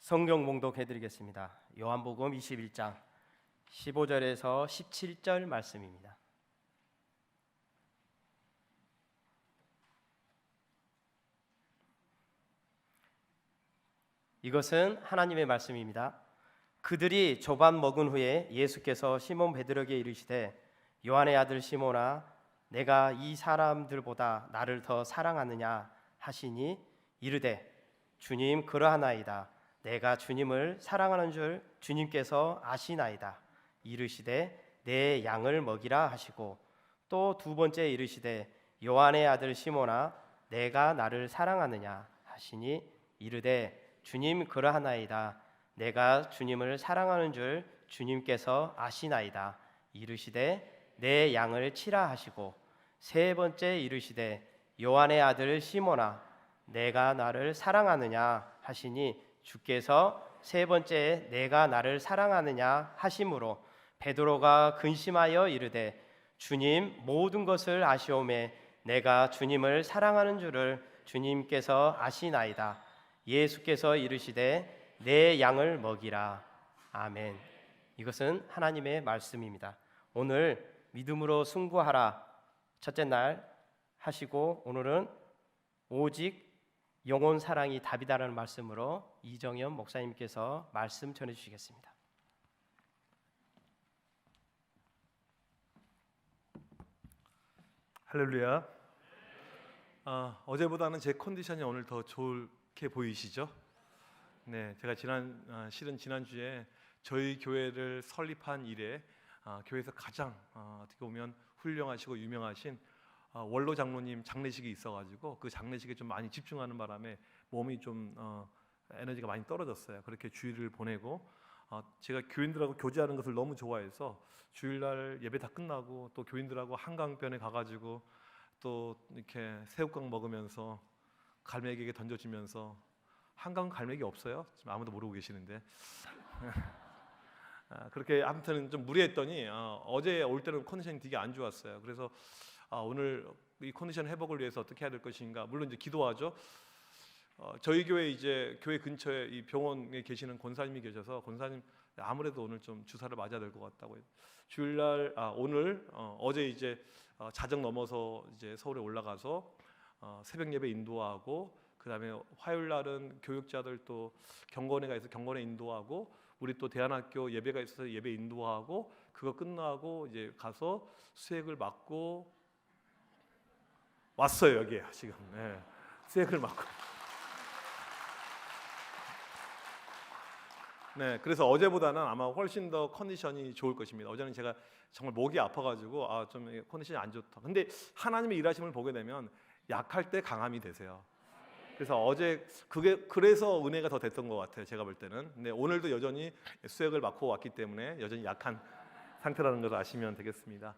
성경 봉독해 드리겠습니다. 요한복음 21장 15절에서 17절 말씀입니다. 이것은 하나님의 말씀입니다. 그들이 조반 먹은 후에 예수께서 시몬 베드로에게 이르시되 요한의 아들 시몬아 내가 이 사람들보다 나를 더 사랑하느냐 하시니 이르되 주님 그러하나이다. 내가 주님을 사랑하는 줄 주님께서 아시나이다. 이르시되 내 양을 먹이라 하시고 또 두 번째 이르시되 요한의 아들 시몬아 내가 나를 사랑하느냐 하시니 이르되 주님 그러하나이다. 내가 주님을 사랑하는 줄 주님께서 아시나이다. 이르시되 내 양을 치라 하시고 세 번째 이르시되 요한의 아들 시몬아 내가 나를 사랑하느냐 하시니 주께서 세 번째 내가 나를 사랑하느냐 하심으로 베드로가 근심하여 이르되 주님 모든 것을 아시오매 내가 주님을 사랑하는 줄을 주님께서 아시나이다. 예수께서 이르시되 내 양을 먹이라. 아멘. 이것은 하나님의 말씀입니다. 오늘 믿음으로 승부하라 첫째 날 하시고 오늘은 오직 영혼 사랑이 답이다라는 말씀으로 이정현 목사님께서 말씀 전해 주시겠습니다. 할렐루야. 어제보다는 제 컨디션이 오늘 더 좋게 보이시죠? 네, 제가 실은 지난주에 저희 교회를 설립한 이래 교회에서 가장 어떻게 보면 훌륭하시고 유명하신 원로 장로님 장례식이 있어가지고 그 장례식에 좀 많이 집중하는 바람에 몸이 좀 에너지가 많이 떨어졌어요. 그렇게 주일을 보내고 제가 교인들하고 교제하는 것을 너무 좋아해서 주일날 예배 다 끝나고 또 교인들하고 한강변에 가가지고 또 이렇게 새우깡 먹으면서 갈매기에게 던져주면서 한강 갈매기 없어요? 지금 아무도 모르고 계시는데 그렇게 아무튼 좀 무리했더니 어제 올 때는 컨디션이 되게 안 좋았어요. 그래서 오늘 이 컨디션 회복을 위해서 어떻게 해야 될 것인가. 물론 이제 기도하죠. 저희 교회 이제 교회 근처에 이 병원에 계시는 권사님이 계셔서 권사님 아무래도 오늘 좀 주사를 맞아야 될 것 같다고 해요. 주일날 오늘 어제 이제 자정 넘어서 이제 서울에 올라가서 새벽 예배 인도하고 그다음에 화요일 날은 교육자들 또 경건회가 있어서 경건회 인도하고 우리 또 대안학교 예배가 있어서 예배 인도하고 그거 끝나고 이제 가서 수액을 맞고 왔어요. 여기에 지금 수액을 맞고. 네, 그래서 어제보다는 아마 훨씬 더 컨디션이 좋을 것입니다. 어제는 제가 정말 목이 아파가지고 좀 컨디션이 안 좋다. 근데 하나님의 일하심을 보게 되면 약할 때 강함이 되세요. 그래서 어제 그래서 은혜가 더 됐던 것 같아요. 제가 볼 때는. 근데 오늘도 여전히 수액을 맞고 왔기 때문에 여전히 약한 상태라는 것을 아시면 되겠습니다.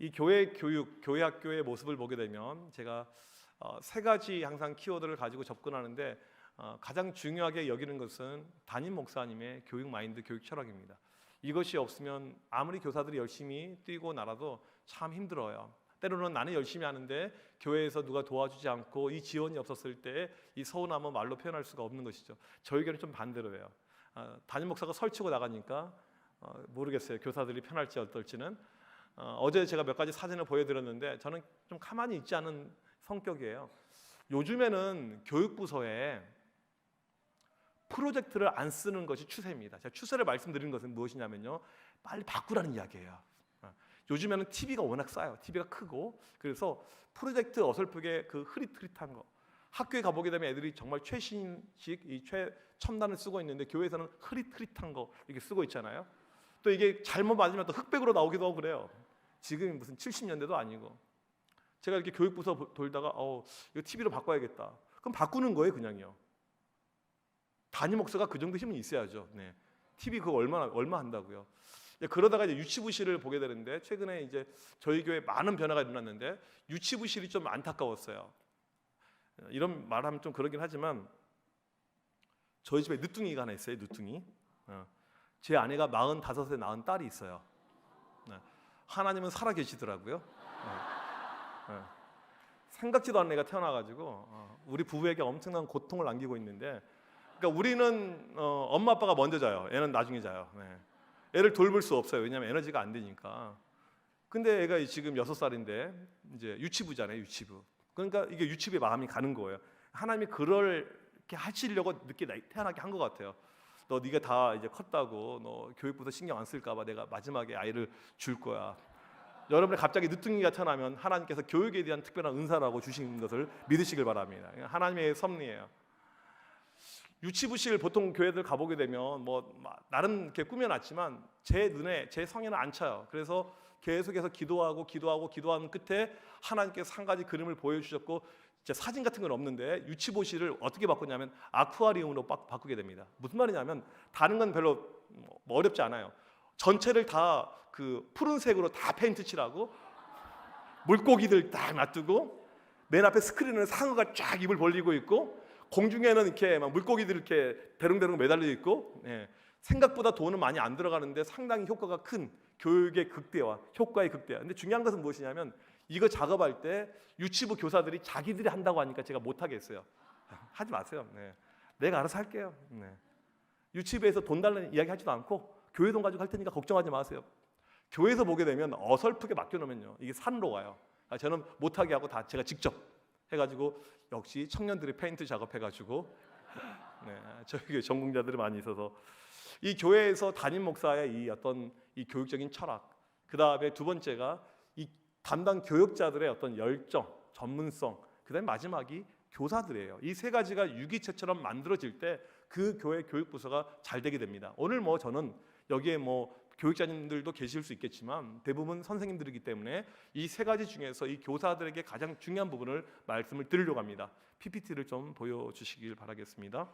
이 교회 교육, 교회 학교의 모습을 보게 되면 제가 세 가지 항상 키워드를 가지고 접근하는데 가장 중요하게 여기는 것은 담임 목사님의 교육 마인드, 교육 철학입니다. 이것이 없으면 아무리 교사들이 열심히 뛰고 날아도 참 힘들어요. 때로는 나는 열심히 하는데 교회에서 누가 도와주지 않고 이 지원이 없었을 때 이 서운함은 말로 표현할 수가 없는 것이죠. 저희 교회는 좀 반대로 해요. 담임 목사가 설치고 나가니까 모르겠어요. 교사들이 편할지 어떨지는. 어제 제가 몇 가지 사진을 보여드렸는데 저는 좀 가만히 있지 않은 성격이에요. 요즘에는 교육부서에 프로젝트를 안 쓰는 것이 추세입니다. 제가 추세를 말씀드리는 것은 무엇이냐면요, 빨리 바꾸라는 이야기예요. 요즘에는 TV가 워낙 싸요. TV가 크고 그래서 프로젝트 어설프게 그 흐릿흐릿한 거 학교에 가보게 되면 애들이 정말 최신식 이 최첨단을 쓰고 있는데 교회에서는 흐릿흐릿한 거 이렇게 쓰고 있잖아요. 또 이게 잘못 맞으면 또 흑백으로 나오기도 하고 그래요. 지금 무슨 70년대도 아니고. 제가 이렇게 교육부서 돌다가 이거 TV로 바꿔야겠다. 그럼 바꾸는 거예요, 그냥요. 담임 목사가 그 정도 힘은 있어야죠. 네. TV 그거 얼마 한다고요. 그러다가 이제 유치부실을 보게 되는데 최근에 이제 저희 교회에 많은 변화가 일어났는데 유치부실이 좀 안타까웠어요. 이런 말하면 좀 그러긴 하지만 저희 집에 늦둥이가 하나 있어요. 늦둥이. 제 아내가 45세 낳은 딸이 있어요. 하나님은 살아 계시더라고요. 생각지도 않은 애가 태어나가지고 우리 부부에게 엄청난 고통을 안기고 있는데 그러니까 우리는 엄마 아빠가 먼저 자요. 애는 나중에 자요. 네. 애를 돌볼 수 없어요. 왜냐하면 에너지가 안 되니까. 근데 애가 지금 6살인데 이제 유치부잖아요. 유치부. 그러니까 이게 유치부에 마음이 가는 거예요. 하나님이 그렇게 하시려고 늦게 태어나게 한 것 같아요. 너 네가 다 이제 컸다고 너 교육부도 신경 안 쓸까 봐 내가 마지막에 아이를 줄 거야. 여러분이 갑자기 늦둥이가 태어나면 하나님께서 교육에 대한 특별한 은사라고 주신 것을 믿으시길 바랍니다. 하나님의 섭리예요. 유치부실 보통 교회들 가보게 되면 뭐 나름 이렇게 꾸며놨지만 제 눈에 제 성에는 안 차요. 그래서 계속해서 기도하는 끝에 하나님께서 한 가지 그림을 보여주셨고 이제 사진 같은 건 없는데 유치부실을 어떻게 바꾸냐면 아쿠아리움으로 바꾸게 됩니다. 무슨 말이냐면 다른 건 별로 뭐 어렵지 않아요. 전체를 다 그 푸른색으로 다 페인트 칠하고 물고기들 딱 놔두고 맨 앞에 스크린은 상어가 쫙 입을 벌리고 있고 공중에는 이렇게 막 물고기들 이렇게 대롱대롱 매달려 있고 생각보다 돈은 많이 안 들어가는데 상당히 효과가 큰 교육의 극대화, 효과의 극대화. 근데 중요한 것은 무엇이냐면 이거 작업할 때 유치부 교사들이 자기들이 한다고 하니까 제가 못 하겠어요. 하지 마세요. 내가 알아서 할게요. 유치부에서 돈 달라는 이야기 하지도 않고 교회 돈 가지고 할 테니까 걱정하지 마세요. 교회에서 보게 되면 어설프게 맡겨놓으면요 이게 산으로 가요. 저는 못하게 하고 다 제가 직접 해가지고 역시 청년들이 페인트 작업해가지고 저희 교회 전공자들이 많이 있어서 이 교회에서 담임 목사의 이 어떤 이 교육적인 철학, 그 다음에 두 번째가 이 담당 교육자들의 어떤 열정, 전문성, 그 다음에 마지막이 교사들이에요. 이 세 가지가 유기체처럼 만들어질 때 그 교회 교육부서가 잘 되게 됩니다. 오늘 뭐 저는 여기에 뭐 교육자님들도 계실 수 있겠지만 대부분 선생님들이기 때문에 이 세 가지 중에서 이 교사들에게 가장 중요한 부분을 말씀을 드리려고 합니다. PPT를 좀 보여주시길 바라겠습니다.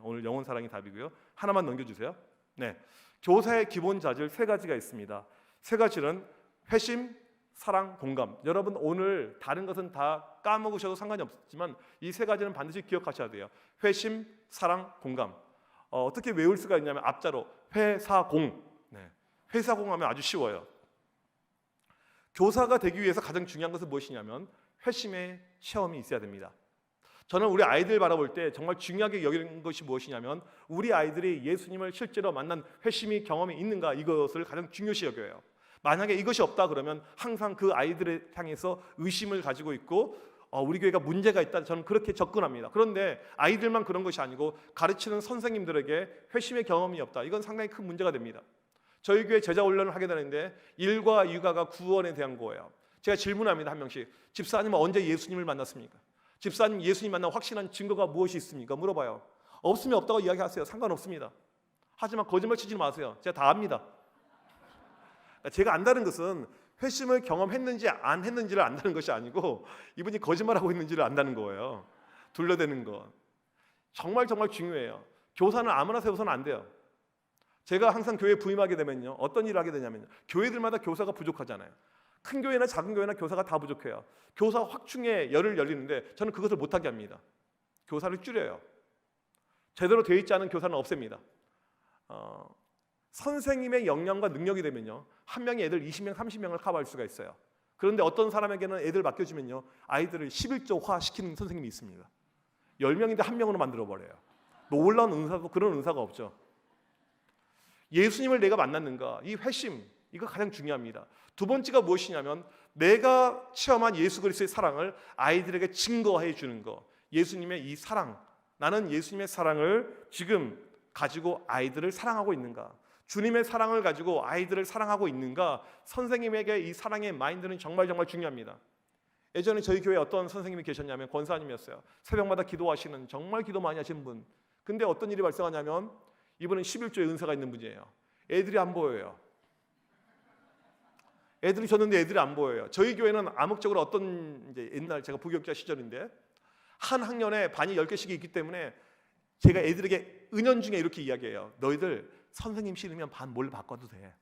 오늘 영혼 사랑이 답이고요. 하나만 넘겨주세요. 교사의 기본 자질 세 가지가 있습니다. 세 가지는 회심, 사랑, 공감. 여러분 오늘 다른 것은 다 까먹으셔도 상관이 없지만 이 세 가지는 반드시 기억하셔야 돼요. 회심, 사랑, 공감. 어떻게 외울 수가 있냐면 앞자로 회사공. 회사공하면 아주 쉬워요. 교사가 되기 위해서 가장 중요한 것은 무엇이냐면 회심의 체험이 있어야 됩니다. 저는 우리 아이들 바라볼 때 정말 중요하게 여기는 것이 무엇이냐면 우리 아이들이 예수님을 실제로 만난 회심의 경험이 있는가 이것을 가장 중요시 여겨요. 만약에 이것이 없다 그러면 항상 그 아이들을 향해서 의심을 가지고 있고 우리 교회가 문제가 있다 저는 그렇게 접근합니다. 그런데 아이들만 그런 것이 아니고 가르치는 선생님들에게 회심의 경험이 없다. 이건 상당히 큰 문제가 됩니다. 저희 교회 제자 훈련을 하게 되는데 일과 육아가 구원에 대한 거예요. 제가 질문합니다. 한 명씩. 집사님은 언제 예수님을 만났습니까? 집사님 예수님 만난 확신한 증거가 무엇이 있습니까? 물어봐요. 없으면 없다고 이야기하세요. 상관없습니다. 하지만 거짓말 치지 마세요. 제가 다 압니다. 제가 안다는 것은 회심을 경험했는지 안 했는지를 안다는 것이 아니고 이분이 거짓말하고 있는지를 안다는 거예요. 둘러대는 거. 정말 중요해요. 교사는 아무나 세워서는 안 돼요. 제가 항상 교회에 부임하게 되면요. 어떤 일을 하게 되냐면요. 교회들마다 교사가 부족하잖아요. 큰 교회나 작은 교회나 교사가 다 부족해요. 교사 확충에 열을 열리는데 저는 그것을 못하게 합니다. 교사를 줄여요. 제대로 되어 있지 않은 교사는 없앱니다. 선생님의 역량과 능력이 되면요. 한 명이 애들 20명, 30명을 커버할 수가 있어요. 그런데 어떤 사람에게는 애들 맡겨주면요. 아이들을 11조화 시키는 선생님이 있습니다. 10명인데 한 명으로 만들어버려요. 놀라운 은사도 그런 은사가 없죠. 예수님을 내가 만났는가? 이 회심, 이거 가장 중요합니다. 두 번째가 무엇이냐면 내가 체험한 예수 그리스도의 사랑을 아이들에게 증거해 주는 거. 예수님의 이 사랑, 나는 예수님의 사랑을 지금 가지고 아이들을 사랑하고 있는가? 주님의 사랑을 가지고 아이들을 사랑하고 있는가? 선생님에게 이 사랑의 마인드는 정말 중요합니다. 예전에 저희 교회에 어떤 선생님이 계셨냐면 권사님이었어요. 새벽마다 기도하시는 정말 기도 많이 하시는 분. 근데 어떤 일이 발생하냐면 이분은 11조의 은사가 있는 분이에요. 애들이 안 보여요. 애들이 줬는데 애들이 안 보여요. 저희 교회는 암묵적으로 어떤 이제 옛날 제가 부교육자 시절인데 한 학년에 반이 10개씩이 있기 때문에 제가 애들에게 은연중에 이렇게 이야기해요. 너희들 선생님 싫으면 반 몰래 바꿔도 돼.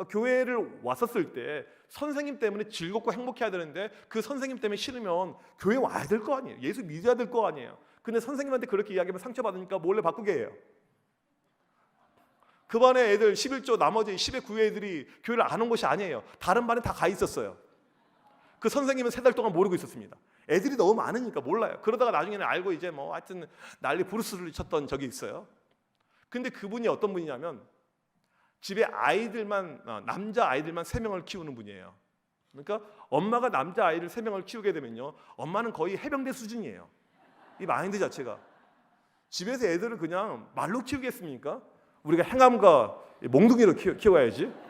교회를 왔었을 때 선생님 때문에 즐겁고 행복해야 되는데 그 선생님 때문에 싫으면 교회 와야 될 거 아니에요. 예수 믿어야 될 거 아니에요. 근데 선생님한테 그렇게 이야기하면 상처받으니까 몰래 바꾸게 해요. 그 반에 애들 11조 나머지 10의 9의 애들이 교회를 안 온 것이 아니에요. 다른 반에 다 가 있었어요. 그 선생님은 3달 동안 모르고 있었습니다. 애들이 너무 많으니까 몰라요. 그러다가 나중에는 알고 이제 뭐 하여튼 난리 부르스를 쳤던 적이 있어요. 근데 그분이 어떤 분이냐면 집에 아이들만 남자 아이들만 3명을 키우는 분이에요. 그러니까 엄마가 남자 아이를 3명을 키우게 되면요, 엄마는 거의 해병대 수준이에요. 이 마인드 자체가. 집에서 애들을 그냥 말로 키우겠습니까? 우리가 행함과 몽둥이로 키워야지.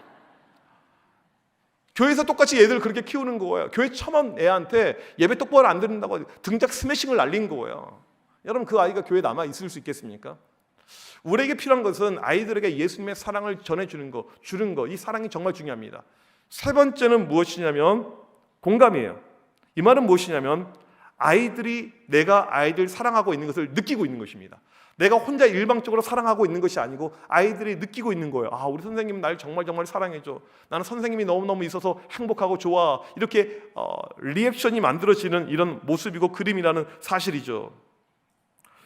교회에서 똑같이 애들 그렇게 키우는 거예요. 교회 처음 애한테 예배 똑바로 안 듣는다고 등짝 스매싱을 날린 거예요. 여러분, 그 아이가 교회에 남아 있을 수 있겠습니까? 우리에게 필요한 것은 아이들에게 예수님의 사랑을 전해주는 거, 주는 거, 이 사랑이 정말 중요합니다. 3번째는 무엇이냐면 공감이에요. 이 말은 무엇이냐면 아이들이 내가 아이들 사랑하고 있는 것을 느끼고 있는 것입니다. 내가 혼자 일방적으로 사랑하고 있는 것이 아니고 아이들이 느끼고 있는 거예요. 아, 우리 선생님은 날 정말 정말 사랑해줘. 나는 선생님이 너무너무 있어서 행복하고 좋아. 이렇게 리액션이 만들어지는 이런 모습이고 그림이라는 사실이죠.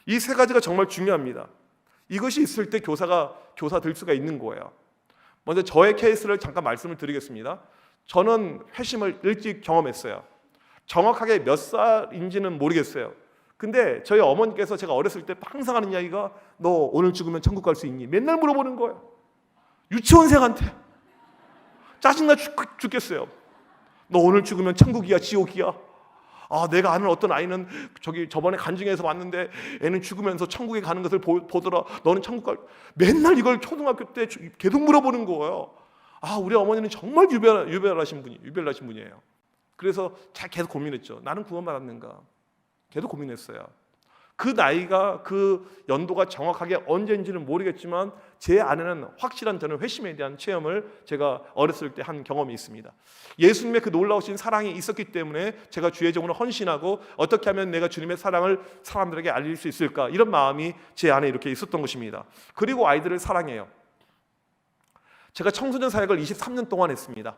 이 3가지가 정말 중요합니다. 이것이 있을 때 교사가 교사 될 수가 있는 거예요. 먼저 저의 케이스를 잠깐 말씀을 드리겠습니다. 저는 회심을 일찍 경험했어요. 정확하게 몇 살인지는 모르겠어요. 근데 저희 어머니께서 제가 어렸을 때 항상 하는 이야기가 너 오늘 죽으면 천국 갈 수 있니? 맨날 물어보는 거예요. 유치원생한테. 짜증나 죽겠어요. 너 오늘 죽으면 천국이야 지옥이야? 아, 내가 아는 어떤 아이는 저번에 간증에서 왔는데 애는 죽으면서 천국에 가는 것을 보더라. 너는 천국 갈. 맨날 이걸 초등학교 때 계속 물어보는 거예요. 아, 우리 어머니는 정말 유별나신 분이에요. 그래서 계속 고민했죠. 나는 구원받았는가? 계속 고민했어요. 그 나이가 그 연도가 정확하게 언제인지는 모르겠지만 제 안에는 확실한 저는 회심에 대한 체험을 제가 어렸을 때 한 경험이 있습니다. 예수님의 그 놀라우신 사랑이 있었기 때문에 제가 주의 종으로 헌신하고 어떻게 하면 내가 주님의 사랑을 사람들에게 알릴 수 있을까, 이런 마음이 제 안에 이렇게 있었던 것입니다. 그리고 아이들을 사랑해요. 제가 청소년 사역을 23년 동안 했습니다.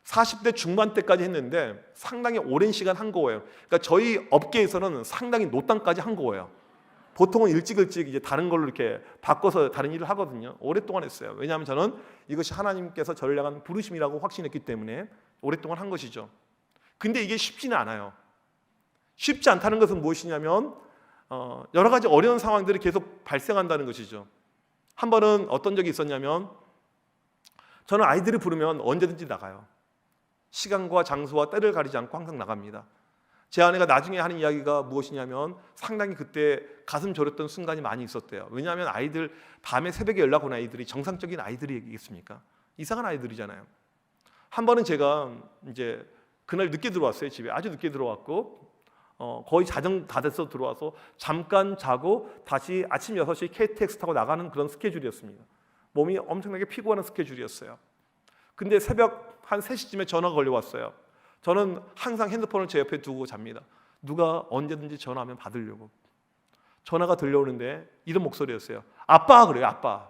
40대 중반 때까지 했는데 상당히 오랜 시간 한 거예요. 그러니까 저희 업계에서는 상당히 노땅까지 한 거예요. 보통은 일찍 이제 다른 걸로 이렇게 바꿔서 다른 일을 하거든요. 오랫동안 했어요. 왜냐하면 저는 이것이 하나님께서 저를 향한 부르심이라고 확신했기 때문에 오랫동안 한 것이죠. 근데 이게 쉽지는 않아요. 쉽지 않다는 것은 무엇이냐면 여러 가지 어려운 상황들이 계속 발생한다는 것이죠. 한 번은 어떤 적이 있었냐면 저는 아이들이 부르면 언제든지 나가요. 시간과 장소와 때를 가리지 않고 항상 나갑니다. 제 아내가 나중에 하는 이야기가 무엇이냐면 상당히 그때 가슴 졸였던 순간이 많이 있었대요. 왜냐하면 아이들 밤에 새벽에 연락 온 아이들이 정상적인 아이들이겠습니까? 이상한 아이들이잖아요. 한 번은 제가 이제 그날 늦게 들어왔어요. 집에 아주 늦게 들어왔고 거의 자정 다 돼서 들어와서 잠깐 자고 다시 아침 6시 KTX 타고 나가는 그런 스케줄이었습니다. 몸이 엄청나게 피곤한 스케줄이었어요. 근데 새벽 한 3시쯤에 전화가 걸려왔어요. 저는 항상 핸드폰을 제 옆에 두고 잡니다. 누가 언제든지 전화하면 받으려고. 전화가 들려오는데 이런 목소리였어요. 아빠, 그래요. 아빠.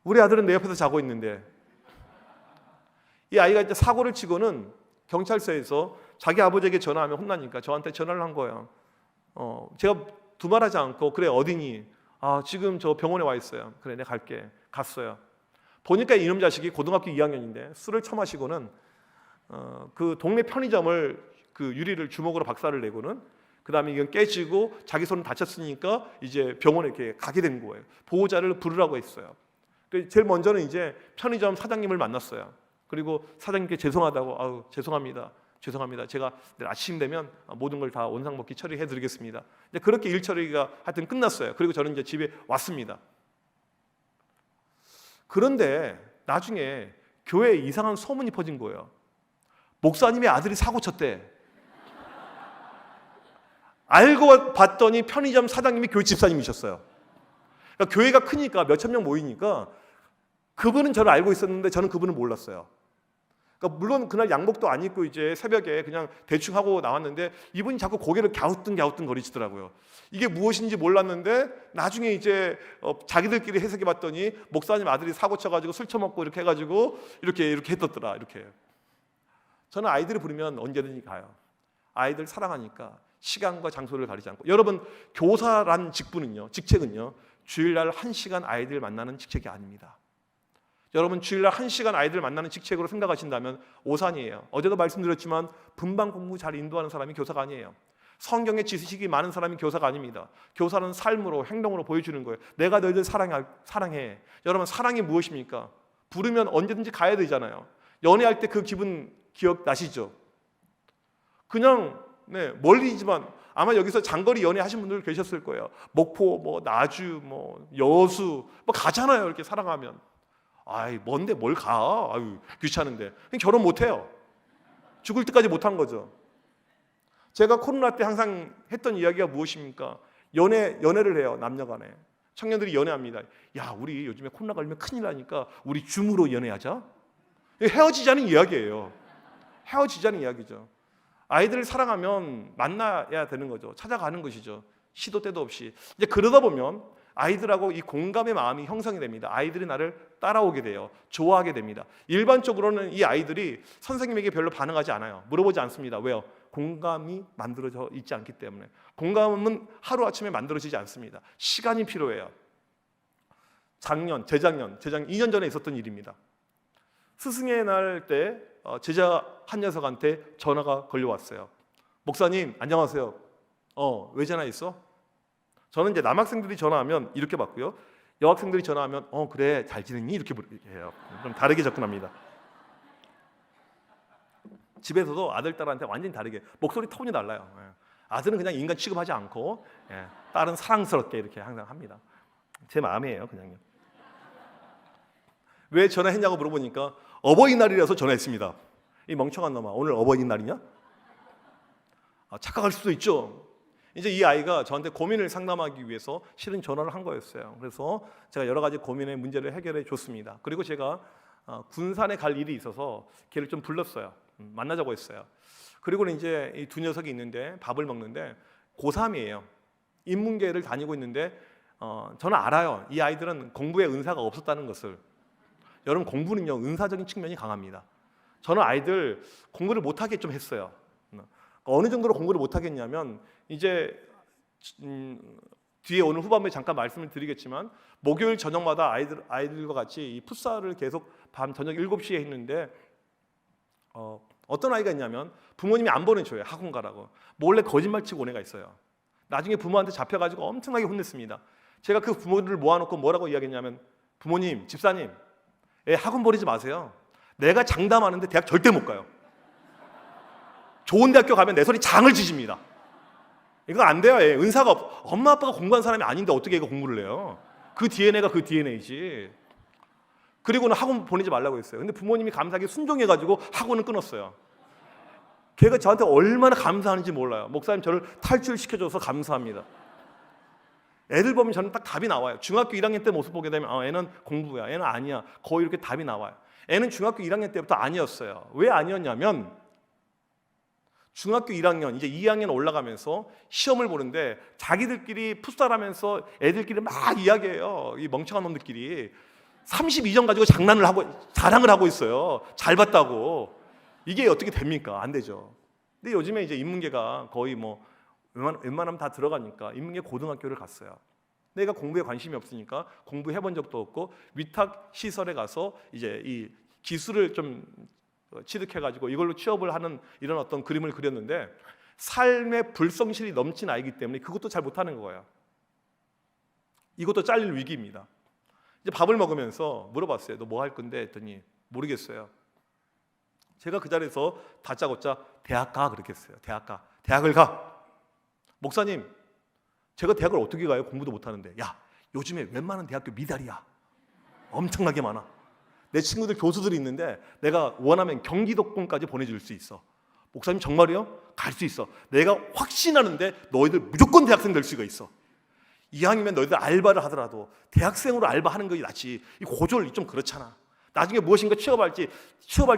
우리 아들은 내 옆에서 자고 있는데. 이 아이가 이제 사고를 치고는 경찰서에서 자기 아버지에게 전화하면 혼나니까 저한테 전화를 한 거예요. 제가 두말하지 않고 그래 어디니? 아, 지금 저 병원에 와 있어요. 그래, 내가 갈게. 갔어요. 보니까 이놈 자식이 고등학교 2학년인데 술을 처마시고는 그 동네 편의점을 그 유리를 주먹으로 박살을 내고는 그 다음에 이건 깨지고 자기 손은 다쳤으니까 이제 병원에 이렇게 가게 된 거예요. 보호자를 부르라고 했어요. 제일 먼저는 이제 편의점 사장님을 만났어요. 그리고 사장님께 죄송하다고, 아우 죄송합니다. 제가 내일 아침 되면 모든 걸 다 원상복귀 처리해드리겠습니다. 이제 그렇게 일 처리가 하여튼 끝났어요. 그리고 저는 이제 집에 왔습니다. 그런데 나중에 교회에 이상한 소문이 퍼진 거예요. 목사님의 아들이 사고 쳤대. 알고 봤더니 편의점 사장님이 교회 집사님이셨어요. 그러니까 교회가 크니까 몇천 명 모이니까 그분은 저를 알고 있었는데 저는 그분을 몰랐어요. 그러니까 물론 그날 양복도 안 입고 이제 새벽에 그냥 대충 하고 나왔는데 이분이 자꾸 고개를 갸우뚱 거리시더라고요. 이게 무엇인지 몰랐는데 나중에 이제 자기들끼리 해석해 봤더니 목사님 아들이 사고 쳐가지고 술 처먹고 이렇게 해가지고 이렇게 했었더라. 이렇게. 저는 아이들이 부르면 언제든지 가요. 아이들 사랑하니까 시간과 장소를 가리지 않고. 여러분, 교사란 직책은요 주일날 1시간 아이들 만나는 직책이 아닙니다. 여러분 주일날 1시간 아이들 만나는 직책으로 생각하신다면 오산이에요. 어제도 말씀드렸지만 분반 공부 잘 인도하는 사람이 교사가 아니에요. 성경의 지식이 많은 사람이 교사가 아닙니다. 교사는 삶으로 행동으로 보여주는 거예요. 내가 너희들 사랑해. 여러분 사랑이 무엇입니까? 부르면 언제든지 가야 되잖아요. 연애할 때 그 기분 기억나시죠? 그냥 멀리지만 아마 여기서 장거리 연애하신 분들 계셨을 거예요. 목포, 뭐 나주, 뭐 여수 뭐 가잖아요. 이렇게 사랑하면. 아이 뭔데 뭘 가? 아유 귀찮은데. 결혼 못 해요. 죽을 때까지 못 한 거죠. 제가 코로나 때 항상 했던 이야기가 무엇입니까? 연애를 해요. 남녀간에. 청년들이 연애합니다. 야 우리 요즘에 코로나 걸리면 큰일 나니까 우리 줌으로 연애하자. 헤어지자는 이야기예요. 헤어지자는 이야기죠. 아이들을 사랑하면 만나야 되는 거죠. 찾아가는 것이죠. 시도 때도 없이. 이제 그러다 보면 아이들하고 이 공감의 마음이 형성이 됩니다. 아이들이 나를 따라오게 돼요. 좋아하게 됩니다. 일반적으로는 이 아이들이 선생님에게 별로 반응하지 않아요. 물어보지 않습니다. 왜요? 공감이 만들어져 있지 않기 때문에. 공감은 하루아침에 만들어지지 않습니다. 시간이 필요해요. 재작년 2년 전에 있었던 일입니다. 스승의 날 때 제자 한 녀석한테 전화가 걸려왔어요. 목사님 안녕하세요. 왜 전화했어? 저는 이제 남학생들이 전화하면 이렇게 받고요. 여학생들이 전화하면 그래 잘 지냈니? 이렇게 해요. 좀 다르게 접근합니다. 집에서도 아들 딸한테 완전히 다르게 목소리 톤이 달라요. 아들은 그냥 인간 취급하지 않고 딸은 사랑스럽게 이렇게 항상 합니다. 제 마음이에요 그냥요. 왜 전화했냐고 물어보니까 어버이날이라서 전화했습니다. 이 멍청한 놈아 오늘 어버이날이냐? 착각할 수도 있죠. 이제 이 아이가 저한테 고민을 상담하기 위해서 실은 전화를 한 거였어요. 그래서 제가 여러 가지 고민의 문제를 해결해 줬습니다. 그리고 제가 군산에 갈 일이 있어서 걔를 좀 불렀어요. 만나자고 했어요. 그리고는 이제 이 두 녀석이 있는데 밥을 먹는데 고3이에요. 인문계를 다니고 있는데 저는 알아요. 이 아이들은 공부에 은사가 없었다는 것을. 여러분 공부는요 은사적인 측면이 강합니다. 저는 아이들 공부를 못하게 좀 했어요. 어느 정도로 공부를 못하겠냐면 이제 뒤에 오늘 후반부에 잠깐 말씀을 드리겠지만 목요일 저녁마다 아이들과 같이 이 풋살을 계속 밤 저녁 7시에 했는데 어떤 아이가 있냐면 부모님이 안 보내줘요. 학원 가라고. 몰래 거짓말 치고 온 애가 있어요. 나중에 부모한테 잡혀가지고 엄청나게 혼냈습니다. 제가 그 부모들을 모아놓고 뭐라고 이야기했냐면 부모님, 집사님 애 학원 보내지 마세요. 내가 장담하는데 대학 절대 못 가요. 좋은 대학교 가면 내 손이 장을 지집니다. 이거 안 돼요. 애. 은사가 엄마 아빠가 공부한 사람이 아닌데 어떻게 얘가 공부를 해요? 그 DNA가 그 DNA지. 그리고는 학원 보내지 말라고 했어요. 근데 부모님이 감사하게 순종해가지고 학원은 끊었어요. 걔가 저한테 얼마나 감사하는지 몰라요. 목사님 저를 탈출시켜줘서 감사합니다. 애들 보면 저는 딱 답이 나와요. 중학교 1학년 때 모습 보게 되면 애는 공부야, 애는 아니야. 거의 이렇게 답이 나와요. 애는 중학교 1학년 때부터 아니었어요. 왜 아니었냐면 중학교 1학년, 이제 2학년 올라가면서 시험을 보는데 자기들끼리 풋살하면서 애들끼리 막 이야기해요. 이 멍청한 놈들끼리 32점 가지고 자랑을 하고 있어요. 잘 봤다고. 이게 어떻게 됩니까? 안 되죠. 근데 요즘에 이제 인문계가 거의 뭐 웬만하면 다 들어가니까 인문계 고등학교를 갔어요. 내가 공부에 관심이 없으니까 공부해본 적도 없고 위탁 시설에 가서 이제 이 기술을 좀 취득해가지고 이걸로 취업을 하는 이런 어떤 그림을 그렸는데 삶의 불성실이 넘친 아이기 때문에 그것도 잘 못하는 거예요. 이것도 잘릴 위기입니다. 이제 밥을 먹으면서 물어봤어요. 너 뭐 할 건데? 했더니 모르겠어요. 제가 그 자리에서 다짜고짜 대학 가 그렇게 했어요. 대학을 가. 목사님, 제가 대학을 어떻게 가요? 공부도 못하는데. 야, 요즘에 웬만한 대학교 미달이야. 엄청나게 많아. 내 친구들 교수들이 있는데 내가 원하면 경기도권까지 보내줄 수 있어. 목사님 정말이요? 갈 수 있어. 내가 확신하는데 너희들 무조건 대학생 될 수가 있어. 이왕이면 너희들 알바를 하더라도 대학생으로 알바하는 것이 낫지. 이 고졸이 좀 그렇잖아. 나중에 무엇인가 취업할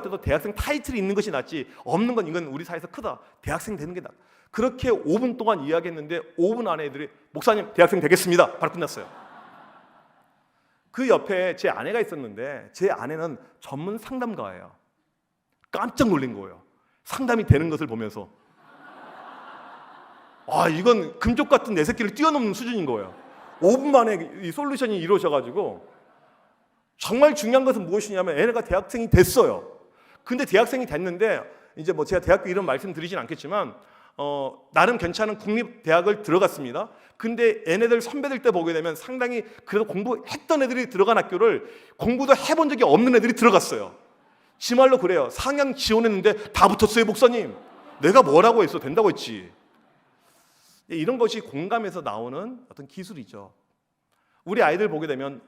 때도 대학생 타이틀이 있는 것이 낫지. 없는 건 이건 우리 사회에서 크다. 대학생 되는 게 낫다. 그렇게 5분 동안 이야기했는데 5분 안에 애들이 목사님 대학생 되겠습니다. 바로 끝났어요. 그 옆에 제 아내가 있었는데 제 아내는 전문 상담가예요. 깜짝 놀란 거예요. 상담이 되는 것을 보면서 이건 금쪽 같은 내 새끼를 뛰어넘는 수준인 거예요. 5분 만에 이 솔루션이 이루어져가지고 정말 중요한 것은 무엇이냐면 애가 대학생이 됐어요. 근데 대학생이 됐는데 이제 뭐 제가 대학교 이름 말씀드리진 않겠지만 나름 괜찮은 국립대학을 들어갔습니다. 근데 얘네들 선배들 때 보게 되면 상당히 그래도 공부했던 애들이 들어간 학교를 공부도 해본 적이 없는 애들이 들어갔어요. 지 말로 그래요. 상향 지원했는데 다 붙었어요, 목사님. 내가 뭐라고 했어? 된다고 했지. 이런 것이 공감에서 나오는 어떤 기술이죠. 우리 아이들 보게 되면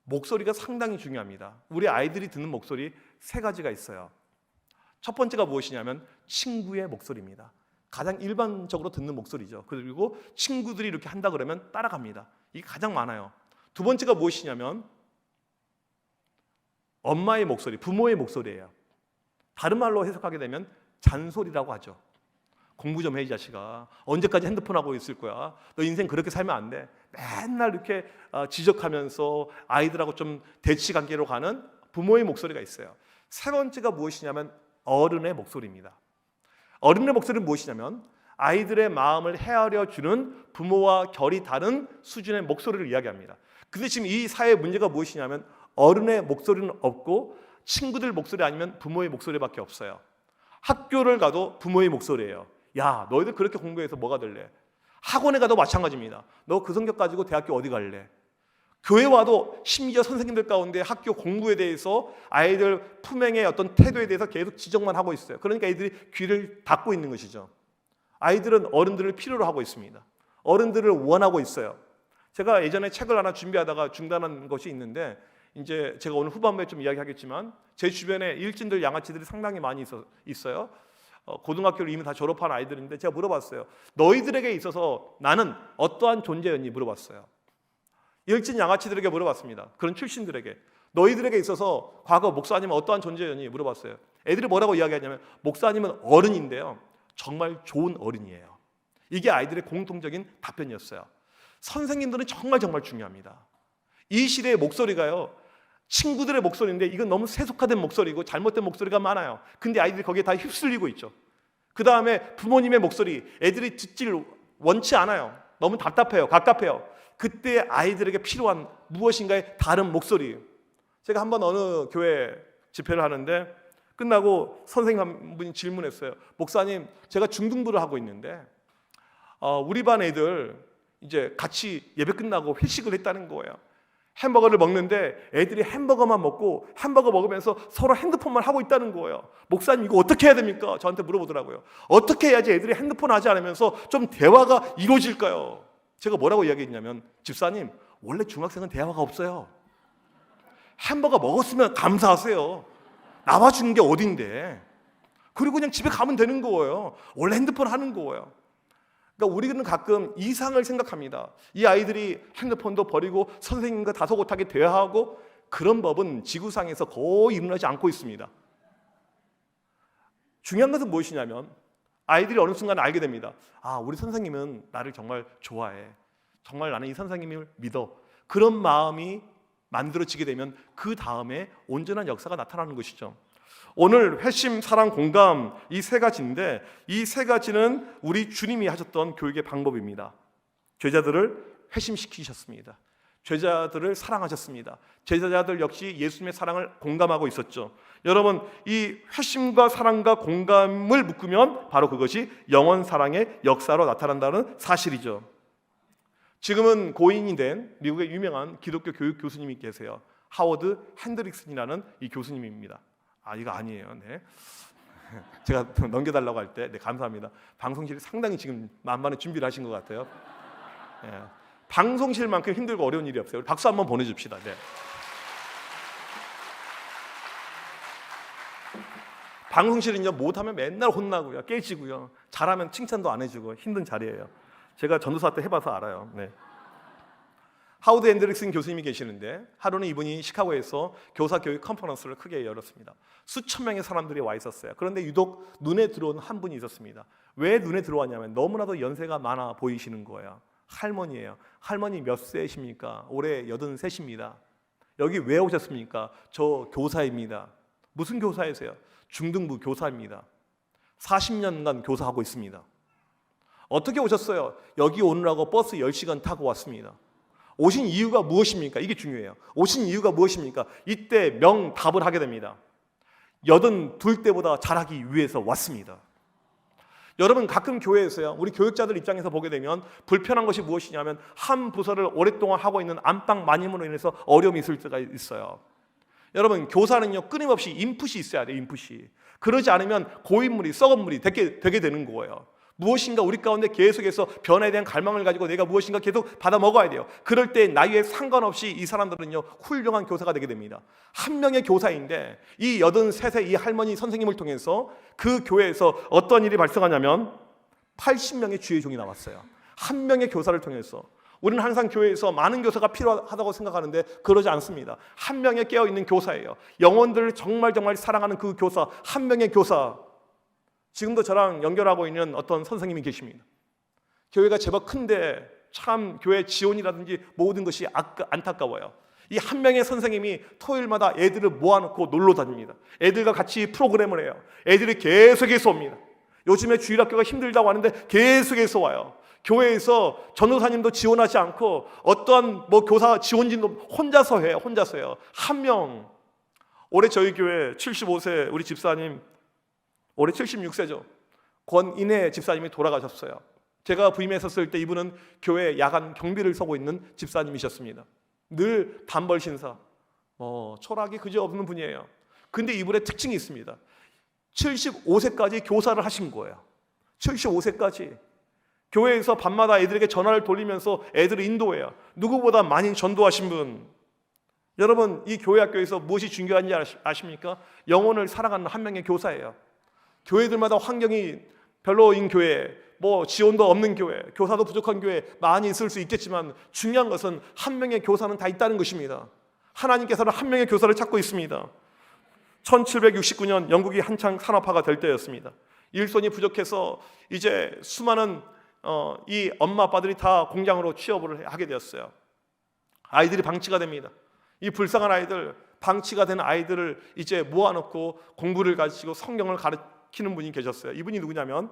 목소리가 상당히 중요합니다. 우리 아이들이 듣는 목소리 세 가지가 있어요. 첫 번째가 무엇이냐면 친구의 목소리입니다. 가장 일반적으로 듣는 목소리죠. 그리고 친구들이 이렇게 한다 그러면 따라갑니다. 이게 가장 많아요. 두 번째가 무엇이냐면 엄마의 목소리, 부모의 목소리예요. 다른 말로 해석하게 되면 잔소리라고 하죠. 공부 좀 해, 이 자식아. 언제까지 핸드폰 하고 있을 거야? 너 인생 그렇게 살면 안 돼. 맨날 이렇게 지적하면서 아이들하고 좀 대치 관계로 가는 부모의 목소리가 있어요. 세 번째가 무엇이냐면 어른의 목소리입니다. 어른의 목소리는 무엇이냐면 아이들의 마음을 헤아려 주는 부모와 결이 다른 수준의 목소리를 이야기합니다. 근데 지금 이 사회의 문제가 무엇이냐면 어른의 목소리는 없고 친구들 목소리 아니면 부모의 목소리밖에 없어요. 학교를 가도 부모의 목소리예요. 야, 너희들 그렇게 공부해서 뭐가 될래? 학원에 가도 마찬가지입니다. 너 그 성적 가지고 대학교 어디 갈래? 교회 와도 심지어 선생님들 가운데 학교 공부에 대해서 아이들 품행의 어떤 태도에 대해서 계속 지적만 하고 있어요. 그러니까 아이들이 귀를 닫고 있는 것이죠. 아이들은 어른들을 필요로 하고 있습니다. 어른들을 원하고 있어요. 제가 예전에 책을 하나 준비하다가 중단한 것이 있는데 이제 제가 오늘 후반부에 좀 이야기하겠지만 제 주변에 일진들, 양아치들이 상당히 많이 있어요. 고등학교를 이미 다 졸업한 아이들인데 제가 물어봤어요. 너희들에게 있어서 나는 어떠한 존재였니? 물어봤어요. 일진 양아치들에게 물어봤습니다. 그런 출신들에게. 너희들에게 있어서 과거 목사님은 어떠한 존재였니? 물어봤어요. 애들이 뭐라고 이야기하냐면 목사님은 어른인데요. 정말 좋은 어른이에요. 이게 아이들의 공통적인 답변이었어요. 선생님들은 정말 중요합니다. 이 시대의 목소리가요. 친구들의 목소리인데 이건 너무 세속화된 목소리고 잘못된 목소리가 많아요. 근데 아이들이 거기에 다 휩쓸리고 있죠. 그 다음에 부모님의 목소리, 애들이 듣지를 원치 않아요. 너무 답답해요. 갑갑해요. 그때 아이들에게 필요한 무엇인가의 다른 목소리. 제가 한번 어느 교회 집회를 하는데 끝나고 선생님 한 분이 질문했어요. 목사님, 제가 중등부를 하고 있는데 우리 반 애들 이제 같이 예배 끝나고 회식을 했다는 거예요. 햄버거를 먹는데 애들이 햄버거만 먹고 햄버거 먹으면서 서로 핸드폰만 하고 있다는 거예요. 목사님, 이거 어떻게 해야 됩니까? 저한테 물어보더라고요. 어떻게 해야지 애들이 핸드폰 하지 않으면서 좀 대화가 이루어질까요? 제가 뭐라고 이야기했냐면, 집사님, 원래 중학생은 대화가 없어요. 햄버거 먹었으면 감사하세요. 나와주는 게 어딘데. 그리고 그냥 집에 가면 되는 거예요. 원래 핸드폰 하는 거예요. 그러니까 우리는 가끔 이상을 생각합니다. 이 아이들이 핸드폰도 버리고 선생님과 다소곳하게 대화하고, 그런 법은 지구상에서 거의 일어나지 않고 있습니다. 중요한 것은 무엇이냐면 아이들이 어느 순간 알게 됩니다. 아, 우리 선생님은 나를 정말 좋아해. 정말 나는 이 선생님을 믿어. 그런 마음이 만들어지게 되면 그 다음에 온전한 역사가 나타나는 것이죠. 오늘 회심, 사랑, 공감, 이 세 가지인데 이 세 가지는 우리 주님이 하셨던 교육의 방법입니다. 제자들을 회심시키셨습니다. 제자들을 사랑하셨습니다. 제자들 역시 예수님의 사랑을 공감하고 있었죠. 여러분, 이 회심과 사랑과 공감을 묶으면 바로 그것이 영원 사랑의 역사로 나타난다는 사실이죠. 지금은 고인이 된 미국의 유명한 기독교 교육 교수님이 계세요. 하워드 핸드릭슨이라는 이 교수님입니다. 아, 이거 아니에요. 네. 제가 넘겨달라고 할 때, 네, 감사합니다. 방송실이 상당히 지금 만반의 준비를 하신 것 같아요. 네. 방송실만큼 힘들고 어려운 일이 없어요. 우리 박수 한번 보내줍시다. 네. 방송실은요, 못하면 맨날 혼나고요, 깨지고요, 잘하면 칭찬도 안 해주고 힘든 자리예요. 제가 전도사 때 해봐서 알아요. 네. 하워드 핸드릭슨 교수님이 계시는데 하루는 이분이 시카고에서 교사 교육 컨퍼런스를 크게 열었습니다. 수천 명의 사람들이 와 있었어요. 그런데 유독 눈에 들어온 한 분이 있었습니다. 왜 눈에 들어왔냐면 너무나도 연세가 많아 보이시는 거예요. 할머니예요. 할머니 몇 세십니까? 올해 83입니다. 여기 왜 오셨습니까? 저 교사입니다. 무슨 교사이세요? 중등부 교사입니다. 40년간 교사하고 있습니다. 어떻게 오셨어요? 여기 오느라고 버스 10시간 타고 왔습니다. 오신 이유가 무엇입니까? 이게 중요해요. 오신 이유가 무엇입니까? 이때 명답을 하게 됩니다. 82때보다 잘하기 위해서 왔습니다. 여러분, 가끔 교회에서요, 우리 교육자들 입장에서 보게 되면 불편한 것이 무엇이냐면 한 부서를 오랫동안 하고 있는 안팎 마님으로 인해서 어려움이 있을 때가 있어요. 여러분, 교사는요, 끊임없이 인풋이 있어야 돼요. 인풋이. 그러지 않으면 고인물이, 썩은 물이 되게 되는 거예요. 무엇인가 우리 가운데 계속해서 변화에 대한 갈망을 가지고 내가 무엇인가 계속 받아 먹어야 돼요. 그럴 때 나이에 상관없이 이 사람들은요, 훌륭한 교사가 되게 됩니다. 한 명의 교사인데 이 83세 이 할머니 선생님을 통해서 그 교회에서 어떤 일이 발생하냐면 80명의 주의 종이 나왔어요. 한 명의 교사를 통해서. 우리는 항상 교회에서 많은 교사가 필요하다고 생각하는데 그러지 않습니다. 한 명의 깨어있는 교사예요. 영혼들을 정말 사랑하는 그 교사, 한 명의 교사. 지금도 저랑 연결하고 있는 어떤 선생님이 계십니다. 교회가 제법 큰데 참 교회 지원이라든지 모든 것이 안타까워요. 이 한 명의 선생님이 토요일마다 애들을 모아놓고 놀러 다닙니다. 애들과 같이 프로그램을 해요. 애들이 계속해서 옵니다. 요즘에 주일학교가 힘들다고 하는데 계속해서 와요. 교회에서 전도사님도 지원하지 않고 어떠한 교사 지원진도 혼자서 해요. 한 명. 올해 저희 교회 75세 우리 집사님, 올해 76세죠. 권인혜 집사님이 돌아가셨어요. 제가 부임했었을 때 이분은 교회 야간 경비를 서고 있는 집사님이셨습니다. 늘 단벌 신사, 철학이 그지없는 분이에요. 근데 이분의 특징이 있습니다. 75세까지 교사를 하신 거예요. 75세까지. 교회에서 밤마다 애들에게 전화를 돌리면서 애들을 인도해요. 누구보다 많이 전도하신 분. 여러분, 이 교회 학교에서 무엇이 중요한지 아십니까? 영혼을 사랑하는 한 명의 교사예요. 교회들마다 환경이 별로인 교회, 지원도 없는 교회, 교사도 부족한 교회 많이 있을 수 있겠지만 중요한 것은 한 명의 교사는 다 있다는 것입니다. 하나님께서는 한 명의 교사를 찾고 있습니다. 1769년 영국이 한창 산업화가 될 때였습니다. 일손이 부족해서 이제 수많은 이 엄마 아빠들이 다 공장으로 취업을 하게 되었어요. 아이들이 방치가 됩니다. 이 불쌍한 아이들, 방치가 된 아이들을 이제 모아놓고 공부를 가르치고 성경을 가르치는 분이 계셨어요. 이분이 누구냐면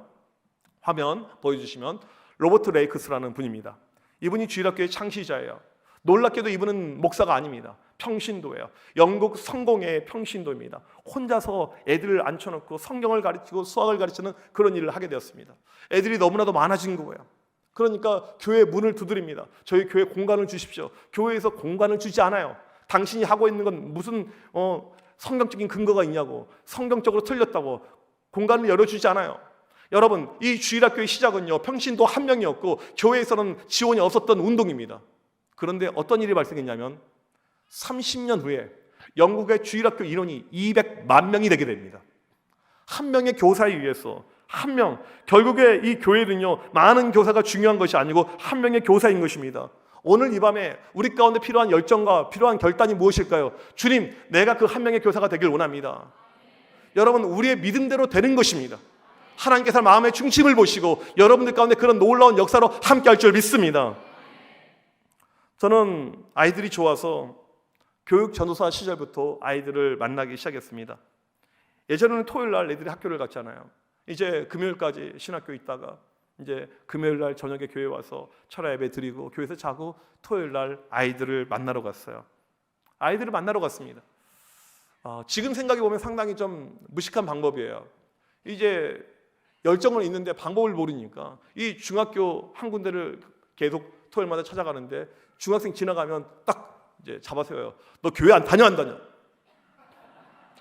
화면 보여주시면 로버트 레이크스라는 분입니다. 이분이 주일학교의 창시자예요. 놀랍게도 이분은 목사가 아닙니다. 평신도예요. 영국 성공의 평신도입니다. 혼자서 애들을 앉혀놓고 성경을 가르치고 수학을 가르치는 그런 일을 하게 되었습니다. 애들이 너무나도 많아진 거예요. 그러니까 교회 문을 두드립니다. 저희 교회 공간을 주십시오. 교회에서 공간을 주지 않아요. 당신이 하고 있는 건 무슨 성경적인 근거가 있냐고, 성경적으로 틀렸다고 공간을 열어주지 않아요. 여러분, 이 주일학교의 시작은요, 평신도 한 명이었고 교회에서는 지원이 없었던 운동입니다. 그런데 어떤 일이 발생했냐면 30년 후에 영국의 주일학교 인원이 200만 명이 되게 됩니다. 한 명의 교사에 의해서, 한 명. 결국에 이 교회는요, 많은 교사가 중요한 것이 아니고 한 명의 교사인 것입니다. 오늘 이 밤에 우리 가운데 필요한 열정과 필요한 결단이 무엇일까요? 주님, 내가 그 한 명의 교사가 되길 원합니다. 여러분, 우리의 믿음대로 되는 것입니다. 하나님께서 마음의 중심을 보시고 여러분들 가운데 그런 놀라운 역사로 함께 할 줄 믿습니다. 저는 아이들이 좋아서 교육 전도사 시절부터 아이들을 만나기 시작했습니다. 예전에는 토요일 날 애들이 학교를 갔잖아요. 이제 금요일까지 신학교에 있다가 이제 금요일 날 저녁에 교회 와서 철야 예배 드리고 교회에서 자고 토요일 날 아이들을 만나러 갔어요. 아이들을 만나러 갔습니다. 지금 생각해 보면 상당히 좀 무식한 방법이에요. 이제 열정은 있는데 방법을 모르니까 이 중학교 한 군데를 계속 토요일마다 찾아가는데 중학생 지나가면 딱 이제 잡아세워요. 너 교회 안 다녀?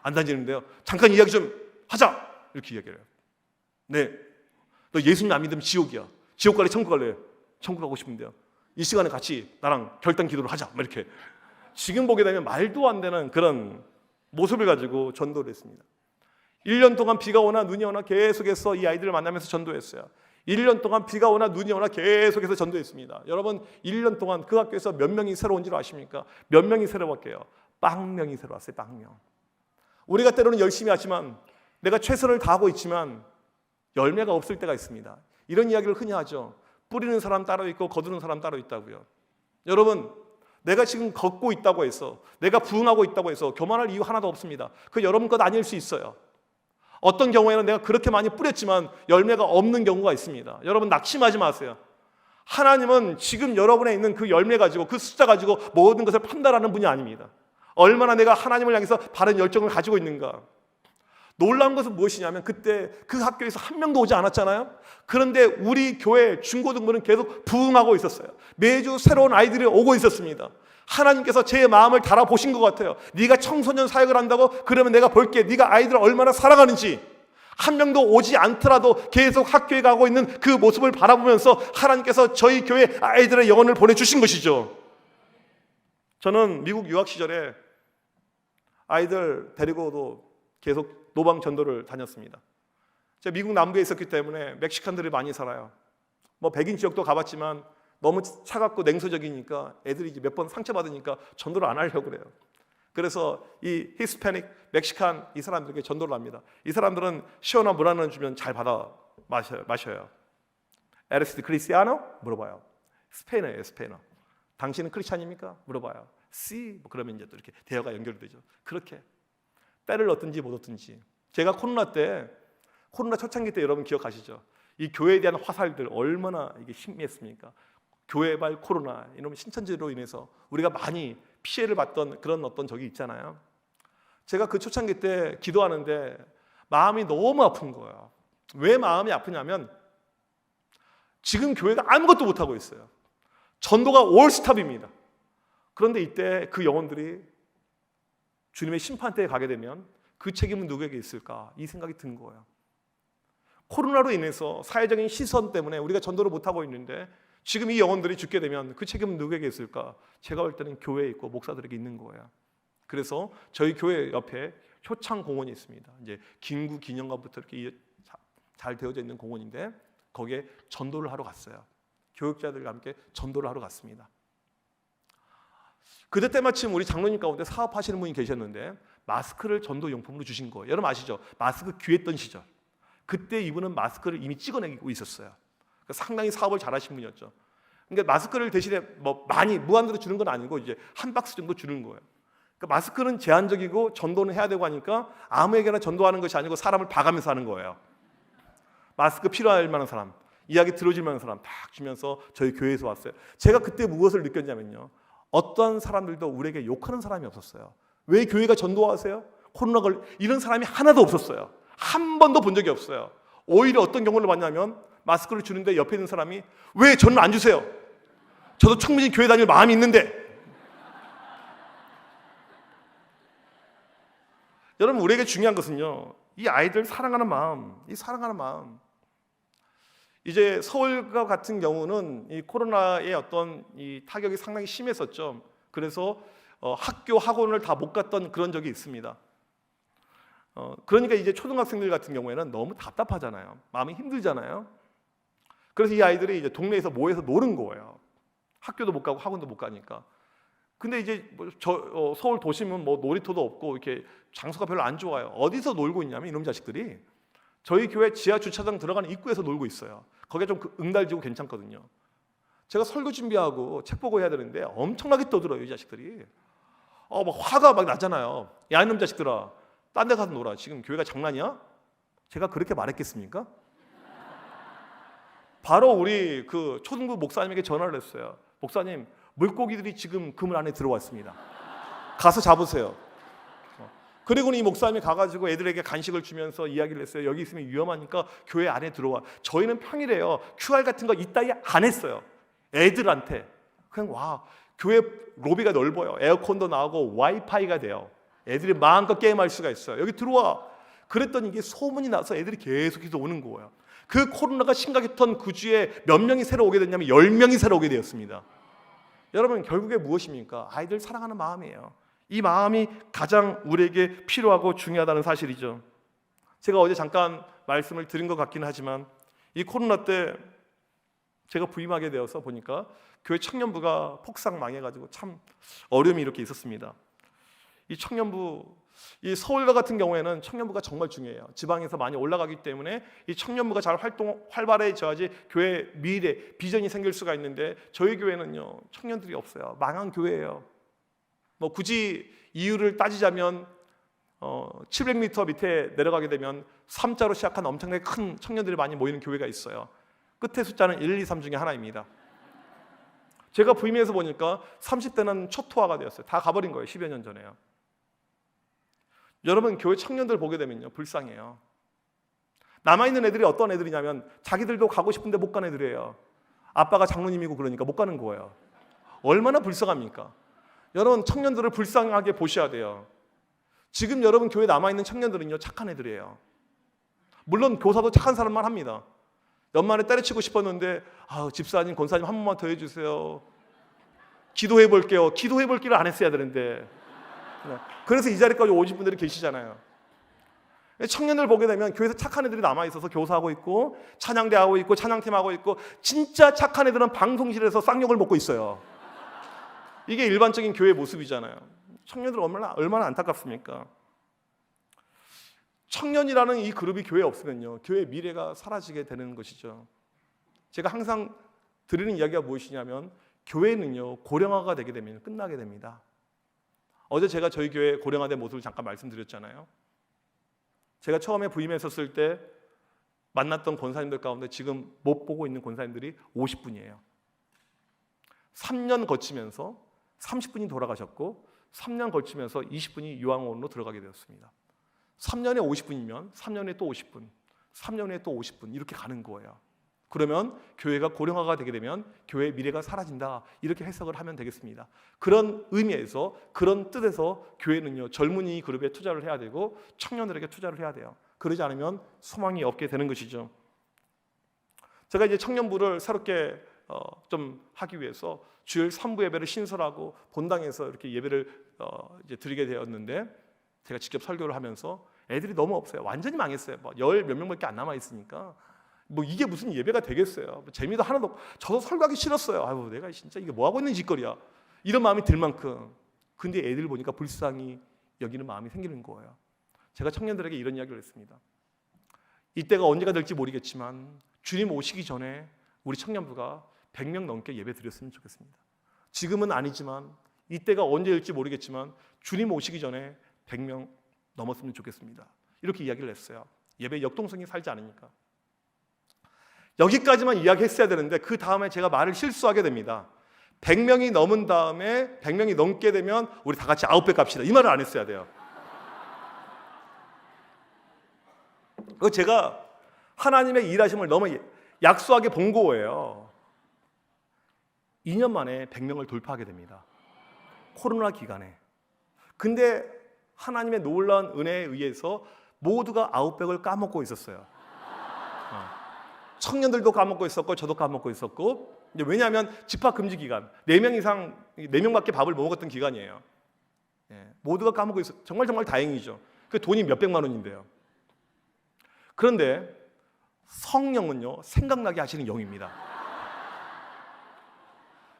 안 다니는데요. 잠깐 이야기 좀 하자. 이렇게 이야기를 해요. 네. 너 예수님 안 믿으면 지옥이야. 지옥 갈래? 천국 갈래? 천국 가고 싶은데요. 이 시간에 같이 나랑 결단 기도를 하자. 이렇게. 지금 보게 되면 말도 안 되는 그런 모습을 가지고 전도를 했습니다. 1년 동안 비가 오나 눈이 오나 계속해서 이 아이들을 만나면서 전도했어요. 1년 동안 비가 오나 눈이 오나 계속해서 전도했습니다. 여러분, 1년 동안 그 학교에서 몇 명이 새로 온 줄 아십니까? 몇 명이 새로 왔게요? 0명이 새로 왔어요. 0명. 우리가 때로는 열심히 하지만 내가 최선을 다하고 있지만 열매가 없을 때가 있습니다. 이런 이야기를 흔히 하죠. 뿌리는 사람 따로 있고 거두는 사람 따로 있다고요. 여러분, 내가 지금 걷고 있다고 해서, 내가 부흥하고 있다고 해서 교만할 이유 하나도 없습니다. 그 여러분 것 아닐 수 있어요. 어떤 경우에는 내가 그렇게 많이 뿌렸지만 열매가 없는 경우가 있습니다. 여러분, 낙심하지 마세요. 하나님은 지금 여러분에 있는 그 열매 가지고 그 숫자 가지고 모든 것을 판단하는 분이 아닙니다. 얼마나 내가 하나님을 향해서 바른 열정을 가지고 있는가. 놀라운 것은 무엇이냐면 그때 그 학교에서 한 명도 오지 않았잖아요. 그런데 우리 교회 중고등부는 계속 부흥하고 있었어요. 매주 새로운 아이들이 오고 있었습니다. 하나님께서 제 마음을 달아보신 것 같아요. 네가 청소년 사역을 한다고? 그러면 내가 볼게. 네가 아이들을 얼마나 사랑하는지. 한 명도 오지 않더라도 계속 학교에 가고 있는 그 모습을 바라보면서 하나님께서 저희 교회 아이들의 영혼을 보내주신 것이죠. 저는 미국 유학 시절에 아이들 데리고도 계속 노방 전도를 다녔습니다. 제가 미국 남부에 있었기 때문에 멕시칸들이 많이 살아요. 뭐 백인 지역도 가봤지만 너무 차갑고 냉소적이니까 애들이 이제 몇 번 상처받으니까 전도를 안 하려고 그래요. 그래서 이 히스패닉, 멕시칸 이 사람들에게 전도를 합니다. 이 사람들은 시원한 물 하나 주면 잘 받아 마셔요. 에레스 크리스티아노? 물어봐요. 스페인어예요, 스페인어. 당신은 크리스찬입니까? 물어봐요. 씨, 뭐 그러면 이제 또 이렇게 대화가 연결되죠. 그렇게 때를 얻든지 못 얻든지. 제가 코로나 초창기 때 여러분 기억하시죠? 이 교회에 대한 화살들 얼마나 이게 신미했습니까? 교회발 코로나 이놈의 신천지로 인해서 우리가 많이 피해를 봤던 그런 어떤 적이 있잖아요. 제가 그 초창기 때 기도하는데 마음이 너무 아픈 거예요. 왜 마음이 아프냐면 지금 교회가 아무것도 못하고 있어요. 전도가 올스탑입니다. 그런데 이때 그 영혼들이 주님의 심판대에 가게 되면 그 책임은 누구에게 있을까? 이 생각이 든 거예요. 코로나로 인해서 사회적인 시선 때문에 우리가 전도를 못하고 있는데 지금 이 영혼들이 죽게 되면 그 책임은 누구에게 있을까? 제가 볼 때는 교회에 있고 목사들에게 있는 거예요. 그래서 저희 교회 옆에 효창 공원이 있습니다. 이제 김구 기념관부터 이렇게 잘 되어져 있는 공원인데 거기에 전도를 하러 갔어요. 교육자들과 함께 전도를 하러 갔습니다. 그때 때마침 우리 장로님 가운데 사업하시는 분이 계셨는데 마스크를 전도용품으로 주신 거예요. 여러분 아시죠? 마스크 귀했던 시절. 그때 이분은 마스크를 이미 찍어내고 있었어요. 그러니까 상당히 사업을 잘하신 분이었죠. 그러니까 마스크를 대신에 뭐 많이 무한대로 주는 건 아니고 이제 한 박스 정도 주는 거예요. 그러니까 마스크는 제한적이고 전도는 해야 되고 하니까 아무에게나 전도하는 것이 아니고 사람을 봐가면서 하는 거예요. 마스크 필요할 만한 사람, 이야기 들어줄 만한 사람 딱 주면서 저희 교회에서 왔어요. 제가 그때 무엇을 느꼈냐면요. 어떤 사람들도 우리에게 욕하는 사람이 없었어요. 왜 교회가 전도하세요? 코로나 이런 사람이 하나도 없었어요. 한 번도 본 적이 없어요. 오히려 어떤 경우를 봤냐면 마스크를 주는데 옆에 있는 사람이 왜 저는 안 주세요? 저도 충분히 교회 다닐 마음이 있는데. 여러분 우리에게 중요한 것은요. 이 아이들 사랑하는 마음, 이 사랑하는 마음. 이제 서울과 같은 경우는 이 코로나의 어떤 이 타격이 상당히 심했었죠. 그래서 학교 학원을 다 못 갔던 그런 적이 있습니다. 그러니까 이제 초등학생들 같은 경우에는 너무 답답하잖아요. 마음이 힘들잖아요. 그래서 이 아이들이 이제 동네에서 모여서 노는 거예요. 학교도 못 가고 학원도 못 가니까. 근데 이제 서울 도심은 뭐 놀이터도 없고 이렇게 장소가 별로 안 좋아요. 어디서 놀고 있냐면 이놈 자식들이 저희 교회 지하 주차장 들어가는 입구에서 놀고 있어요. 거기가 좀 응달지고 괜찮거든요. 제가 설교 준비하고 책 보고 해야 되는데 엄청나게 떠들어요, 이 자식들이. 막 화가 막 나잖아요. 야 이놈 자식들아, 딴 데 가서 놀아. 지금 교회가 장난이야? 제가 그렇게 말했겠습니까? 바로 우리 그 초등부 목사님에게 전화를 했어요. 목사님, 물고기들이 지금 그물 안에 들어왔습니다. 가서 잡으세요. 그리고는 이 목사님이 가가지고 애들에게 간식을 주면서 이야기를 했어요. 여기 있으면 위험하니까 교회 안에 들어와. 저희는 평일에요. QR 같은 거 이따위 안 했어요. 애들한테. 그냥 와. 교회 로비가 넓어요. 에어컨도 나오고 와이파이가 돼요. 애들이 마음껏 게임할 수가 있어요. 여기 들어와. 그랬더니 이게 소문이 나서 애들이 계속해서 오는 거예요. 그 코로나가 심각했던 그 주에 몇 명이 새로 오게 됐냐면 10명이 새로 오게 되었습니다. 여러분 결국에 무엇입니까? 아이들 사랑하는 마음이에요. 이 마음이 가장 우리에게 필요하고 중요하다는 사실이죠. 제가 어제 잠깐 말씀을 드린 것 같기는 하지만 이 코로나 때 제가 부임하게 되어서 보니까 교회 청년부가 폭삭 망해가지고 참 어려움이 이렇게 있었습니다. 이 청년부, 이 서울과 같은 경우에는 청년부가 정말 중요해요. 지방에서 많이 올라가기 때문에 이 청년부가 잘 활발해져야지 교회 미래, 비전이 생길 수가 있는데 저희 교회는요 청년들이 없어요. 망한 교회예요. 뭐 굳이 이유를 따지자면 700m 밑에 내려가게 되면 3자로 시작한 엄청나게 큰 청년들이 많이 모이는 교회가 있어요. 끝에 숫자는 1, 2, 3 중에 하나입니다. 제가 부임해서 보니까 30대는 초토화가 되었어요. 다 가버린 거예요. 10여 년 전에요. 여러분 교회 청년들 보게 되면요 불쌍해요. 남아있는 애들이 어떤 애들이냐면 자기들도 가고 싶은데 못 가는 애들이에요. 아빠가 장로님이고 그러니까 못 가는 거예요. 얼마나 불쌍합니까? 여러분 청년들을 불쌍하게 보셔야 돼요. 지금 여러분 교회에 남아있는 청년들은요 착한 애들이에요. 물론 교사도 착한 사람만 합니다. 연말에 때려치고 싶었는데 집사님 권사님 한 번만 더 해주세요. 기도해 볼게요. 기도해 볼 길을 안 했어야 되는데. 그래서 이 자리까지 오신 분들이 계시잖아요. 청년들 보게 되면 교회에서 착한 애들이 남아있어서 교사하고 있고 찬양대 하고 있고 찬양팀 하고 있고 진짜 착한 애들은 방송실에서 쌍욕을 먹고 있어요. 이게 일반적인 교회 모습이잖아요. 청년들 얼마나 안타깝습니까? 청년이라는 이 그룹이 교회에 없으면요 교회의 미래가 사라지게 되는 것이죠. 제가 항상 드리는 이야기가 무엇이냐면 교회는요 고령화가 되게 되면 끝나게 됩니다. 어제 제가 저희 교회 고령화된 모습을 잠깐 말씀드렸잖아요. 제가 처음에 부임했었을 때 만났던 권사님들 가운데 지금 못 보고 있는 권사님들이 50분이에요. 3년 거치면서 30분이 돌아가셨고 3년 거치면서 20분이 유황원으로 들어가게 되었습니다. 3년에 50분이면 3년에 또 50분, 3년에 또 50분 이렇게 가는 거예요. 그러면 교회가 고령화가 되게 되면 교회의 미래가 사라진다 이렇게 해석을 하면 되겠습니다. 그런 의미에서 그런 뜻에서 교회는요 젊은이 그룹에 투자를 해야 되고 청년들에게 투자를 해야 돼요. 그러지 않으면 소망이 없게 되는 것이죠. 제가 이제 청년부를 새롭게 좀 하기 위해서 주일 3부 예배를 신설하고 본당에서 이렇게 예배를 이제 드리게 되었는데 제가 직접 설교를 하면서 애들이 너무 없어요. 완전히 망했어요. 열 몇 명밖에 안 남아 있으니까 이게 무슨 예배가 되겠어요. 재미도 하나도 없고 저도 설교하기 싫었어요. 아유 내가 진짜 이게 뭐 하고 있는 짓거리야. 이런 마음이 들 만큼. 근데 애들 보니까 불쌍히 여기는 마음이 생기는 거예요. 제가 청년들에게 이런 이야기를 했습니다. 이때가 언제가 될지 모르겠지만 주님 오시기 전에 우리 청년부가 100명 넘게 예배 드렸으면 좋겠습니다. 지금은 아니지만 이때가 언제일지 모르겠지만 주님 오시기 전에 100명 넘었으면 좋겠습니다. 이렇게 이야기를 했어요. 예배 역동성이 살지 않으니까. 여기까지만 이야기했어야 되는데 그 다음에 제가 말을 실수하게 됩니다. 100명이 넘은 다음에 100명이 넘게 되면 우리 다 같이 아웃백 갑시다. 이 말을 안 했어야 돼요. 그 제가 하나님의 일하심을 너무 약소하게 본 거예요. 2년 만에 100명을 돌파하게 됩니다. 코로나 기간에. 근데 하나님의 놀라운 은혜에 의해서 모두가 아웃백을 까먹고 있었어요. 청년들도 까먹고 있었고 저도 까먹고 있었고 왜냐하면 집합 금지 기간 4명 이상 4명밖에 밥을 못 먹었던 기간이에요. 모두가 까먹고 있었어요. 정말 다행이죠. 그 돈이 몇백만 원인데요. 그런데 성령은요 생각나게 하시는 영입니다.